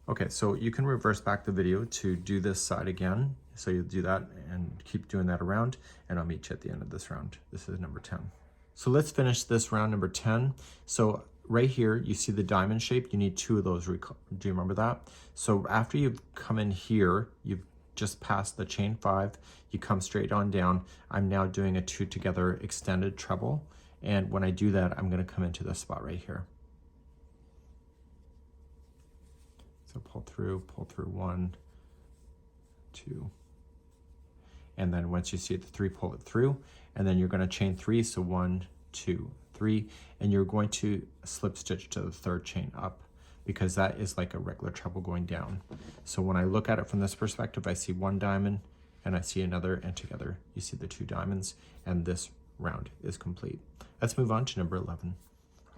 Okay, so you can reverse back the video to do this side again. So you'll do that and keep doing that around, and I'll meet you at the end of this round. This is number 10. So let's finish this round number 10. So right here, you see the diamond shape. You need 2 of those. Do you remember that? So after you've come in here, you've just past the chain 5, you come straight on down. I'm now doing a 2 together extended treble. And when I do that, I'm going to come into this spot right here. So pull through 1, 2. And then once you see the 3, pull it through. And then you're going to chain 3. So 1, 2, 3. And you're going to slip stitch to the 3rd chain up, because that is like a regular treble going down. So when I look at it from this perspective, I see 1 diamond and I see another, and together you see the 2 diamonds, and this round is complete. Let's move on to number 11.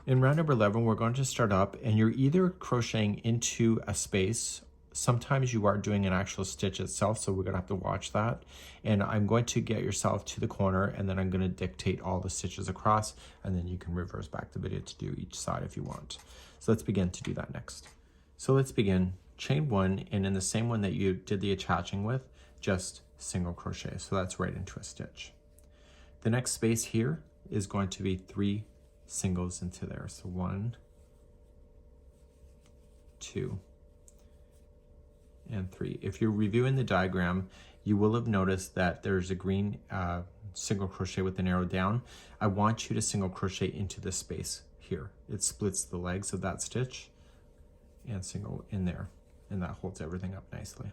In round number 11, we're going to start up, and you're either crocheting into a space sometimes you are doing an actual stitch itself, so we're gonna have to watch that. And I'm going to get yourself to the corner, and then I'm gonna dictate all the stitches across, and then you can reverse back the video to do each side if you want. So let's begin to do that next. So let's begin. Chain 1, and in the same one that you did the attaching with, just single crochet. So that's right into a stitch. The next space here is going to be 3 singles into there. So 1, 2, and 3. If you're reviewing the diagram, you will have noticed that there's a green single crochet with an arrow down. I want you to single crochet into this space here. It splits the legs of that stitch, and single in there, and that holds everything up nicely.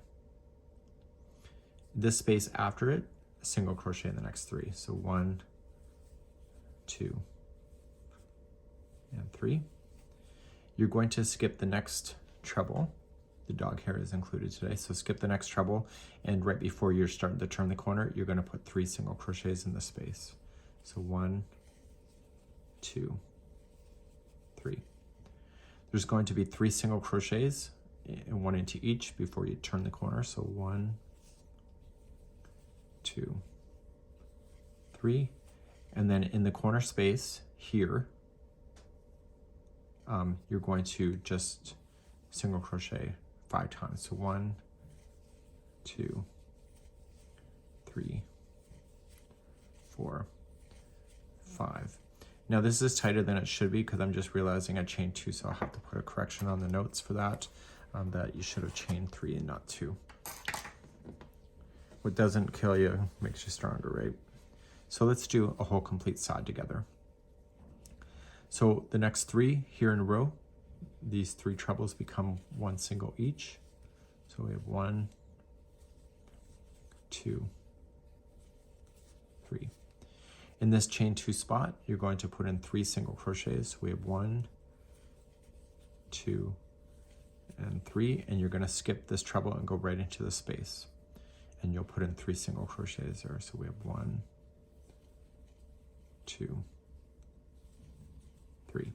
This space after it, single crochet in the next 3. So 1, 2, and 3. You're going to skip the next treble. The dog hair is included today, so skip the next treble, and right before you're starting to turn the corner, you're going to put 3 single crochets in the space. So 1, 2, 3. There's going to be 3 single crochets, and 1 into each before you turn the corner. So 1, 2, 3, and then in the corner space here, you're going to just single crochet 5 times. So 1, 2, 3, 4, 5. Now this is tighter than it should be because I'm just realizing I chained 2, so I'll have to put a correction on the notes for that, that you should have chained 3 and not 2. What doesn't kill you makes you stronger, right? So let's do a whole complete side together. So the next 3 here in a row, these 3 trebles become 1 single each. So we have 1, 2, 3. In this chain 2 spot, you're going to put in 3 single crochets. We have 1, 2, and 3, and you're going to skip this treble and go right into the space. And you'll put in 3 single crochets there. So we have 1, 2, 3.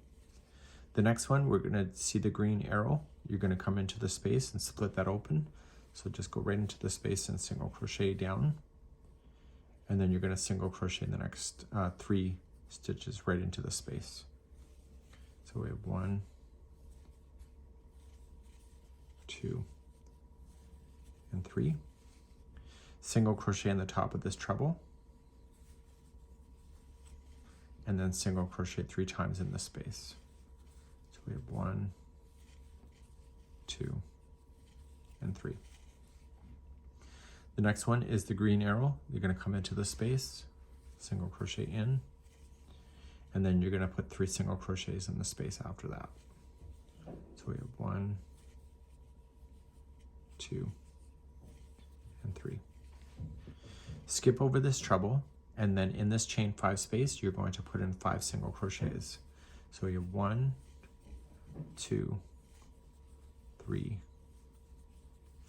The next one, we're going to see the green arrow. You're going to come into the space and split that open. So just go right into the space and single crochet down. And then you're going to single crochet the next 3 stitches right into the space. So we have 1, 2, and 3. Single crochet in the top of this treble, and then single crochet 3 times in the space. So we have 1, 2, and 3. The next one is the green arrow. You're going to come into the space, single crochet in, and then you're going to put 3 single crochets in the space after that. So we have 1, 2, and 3. Skip over this treble, and then in this chain 5 space, you're going to put in 5 single crochets. So you have 1, 2, 3,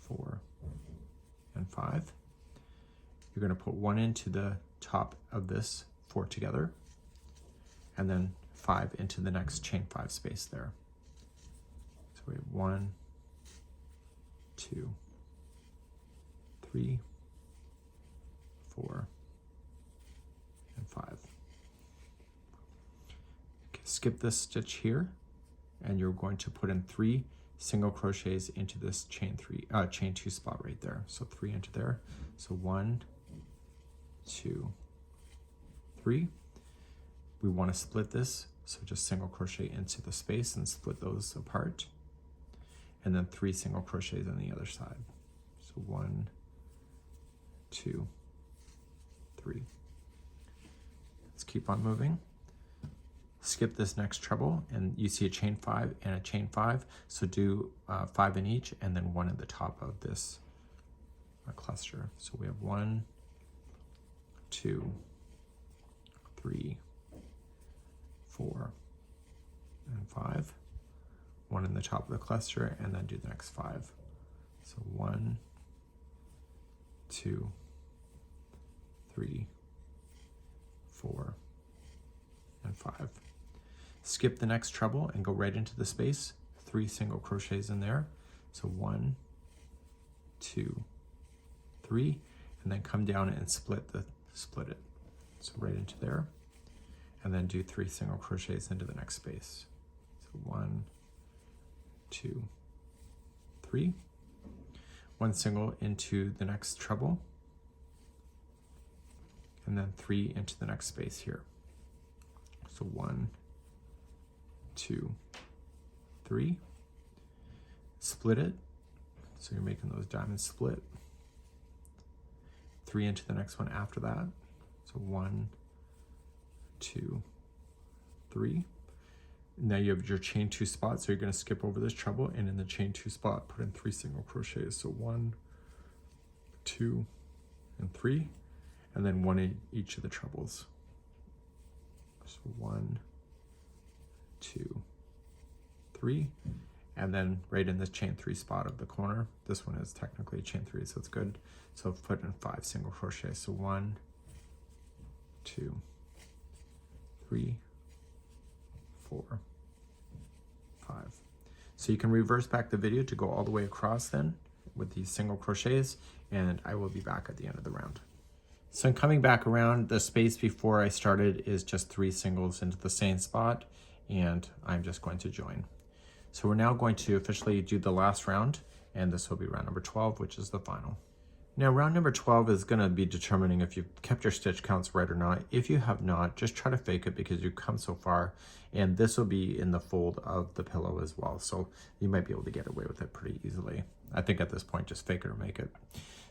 4, and 5. You're going to put 1 into the top of this 4 together, and then 5 into the next chain 5 space there. So we have 1, 2, 3, 4, and 5. Okay, skip this stitch here, and you're going to put in 3 single crochets into this chain 2 spot right there. So 3 into there. So 1, 2, 3. We want to split this, so just single crochet into the space and split those apart, and then 3 single crochets on the other side. So 1, 2, 3. Let's keep on moving. Skip this next treble, and you see a chain 5 and a chain 5, so do 5 in each, and then 1 at the top of this cluster. So we have 1, 2, 3, 4, and 5. 1 in the top of the cluster, and then do the next 5. So 1, 2, 3, 4, and 5. Skip the next treble and go right into the space. 3 single crochets in there. So 1, 2, 3, and then come down and split it. So right into there, and then do 3 single crochets into the next space. So 1, 2, 3, 1 single into the next treble, and then 3 into the next space here. So 1, 2, 3, split it, so you're making those diamonds split, 3 into the next one after that, so 1, 2, 3. Now you have your chain 2 spot, so you're going to skip over this treble, and in the chain 2 spot put in 3 single crochets, so 1, 2, and 3, and then 1 in each of the trebles. So 1, 2, 3, and then right in this chain 3 spot of the corner, this one is technically a chain 3, so it's good. So put in 5 single crochets. So 1, 2, 3, 4, 5. So you can reverse back the video to go all the way across then with these single crochets, and I will be back at the end of the round. So I'm coming back around. The space before I started is just 3 singles into the same spot, and I'm just going to join. So we're now going to officially do the last round, and this will be round number 12, which is the final. Now round number 12 is going to be determining if you've kept your stitch counts right or not. If you have not, just try to fake it because you've come so far, and this will be in the fold of the pillow as well, so you might be able to get away with it pretty easily. I think at this point just fake it or make it.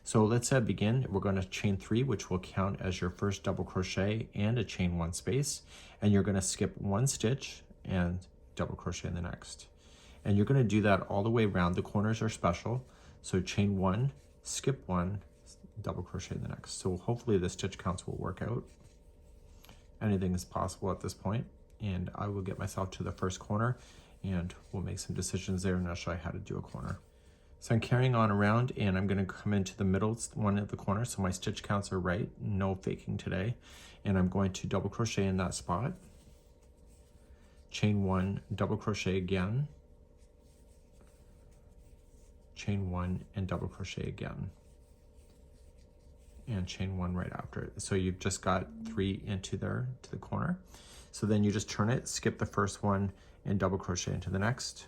So let's begin. We're going to chain 3, which will count as your first double crochet and a chain 1 space, and you're going to skip 1 stitch and double crochet in the next. And you're going to do that all the way around. The corners are special, so chain 1, skip 1, double crochet in the next. So hopefully the stitch counts will work out. Anything is possible at this point, and I will get myself to the first corner and we'll make some decisions there, and I'll show you how to do a corner. So I'm carrying on around, and I'm going to come into the middle one of the corner, so my stitch counts are right, no faking today, and I'm going to double crochet in that spot, chain 1, double crochet again, chain 1 and double crochet again, and chain 1 right after it. So you've just got 3 into there to the corner. So then you just turn it, skip the first one and double crochet into the next,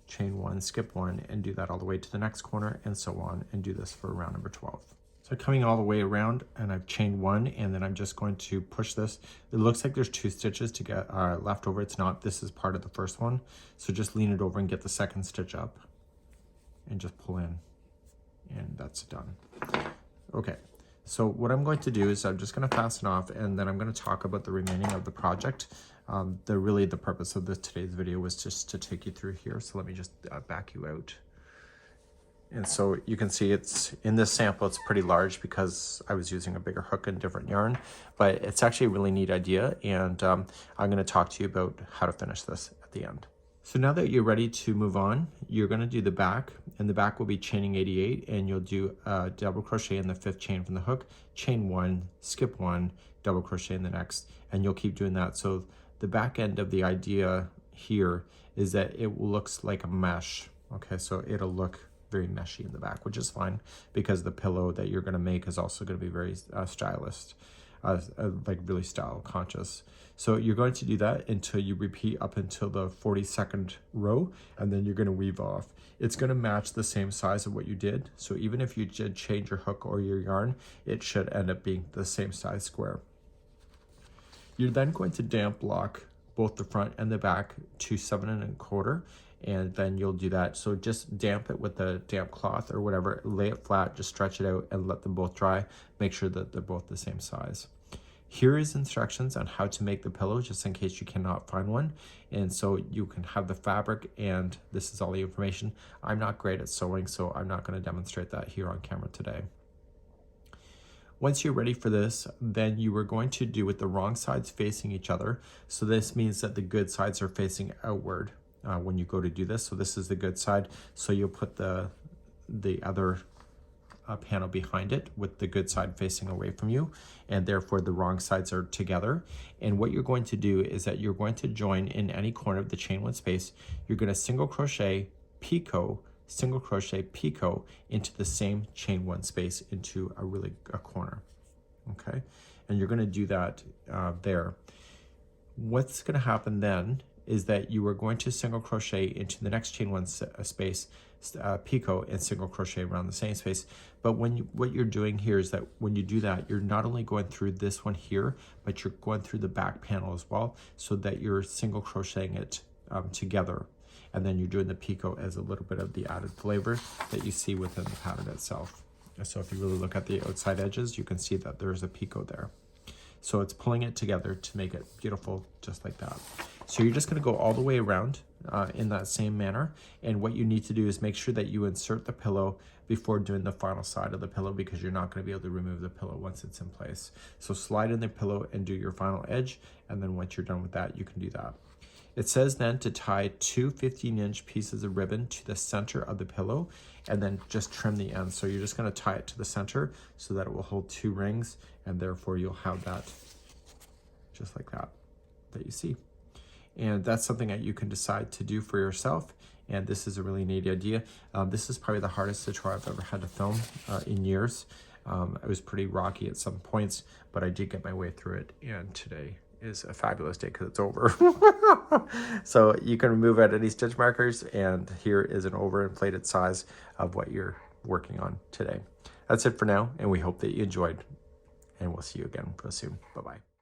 chain 1, skip 1, and do that all the way to the next corner, and so on, and do this for round number 12. So coming all the way around, and I've chained 1, and then I'm just going to push this. It looks like there's 2 stitches to get left over. It's not. This is part of the first one. So just lean it over and get the second stitch up, and just pull in, and that's done. Okay, so what I'm going to do is I'm just going to fasten off, and then I'm going to talk about the remaining of the project. Really the purpose of today's video was just to take you through here. So let me just back you out. And so you can see it's in this sample, it's pretty large because I was using a bigger hook and different yarn, but it's actually a really neat idea. And I'm going to talk to you about how to finish this at the end. So now that you're ready to move on, you're going to do the back, and the back will be chaining 88, and you'll do a double crochet in the 5th chain from the hook, chain 1, skip 1, double crochet in the next, and you'll keep doing that. So the back end of the idea here is that it looks like a mesh. Okay, so it'll look very meshy in the back, which is fine because the pillow that you're going to make is also going to be very stylist, like really style conscious. So you're going to do that until you repeat up until the 42nd row, and then you're going to weave off. It's going to match the same size of what you did. So even if you did change your hook or your yarn, it should end up being the same size square. You're then going to damp block both the front and the back to 7 1/4, and then you'll do that. So just damp it with a damp cloth or whatever, lay it flat, just stretch it out and let them both dry. Make sure that they're both the same size. Here is instructions on how to make the pillow, just in case you cannot find one. And so you can have the fabric, and this is all the information. I'm not great at sewing, so I'm not going to demonstrate that here on camera today. Once you're ready for this, then you are going to do with the wrong sides facing each other. So this means that the good sides are facing outward when you go to do this. So this is the good side. So you'll put the other panel behind it with the good side facing away from you, and therefore the wrong sides are together. And what you're going to do is that you're going to join in any corner of the chain 1 space. You're going to single crochet, picot, single crochet, picot into the same chain one space into a corner. Okay, and you're going to do that there. What's going to happen then is that you are going to single crochet into the next chain one space, picot, and single crochet around the same space. But what you're doing here is that when you do that, you're not only going through this one here, but you're going through the back panel as well, so that you're single crocheting it together. And then you're doing the picot as a little bit of the added flavor that you see within the pattern itself. So if you really look at the outside edges, you can see that there's a picot there. So it's pulling it together to make it beautiful, just like that. So you're just going to go all the way around in that same manner. And what you need to do is make sure that you insert the pillow before doing the final side of the pillow, because you're not going to be able to remove the pillow once it's in place. So slide in the pillow and do your final edge. And then once you're done with that, you can do that. It says then to tie 2 15-inch pieces of ribbon to the center of the pillow and then just trim the ends. So you're just going to tie it to the center so that it will hold 2 rings, and therefore you'll have that just like that you see. And that's something that you can decide to do for yourself. And this is a really neat idea. This is probably the hardest tutorial I've ever had to film in years. It was pretty rocky at some points, but I did get my way through it. And today is a fabulous day because it's over. So you can remove out any stitch markers, and here is an overinflated size of what you're working on today. That's it for now, and we hope that you enjoyed, and we'll see you again real soon. Bye-bye.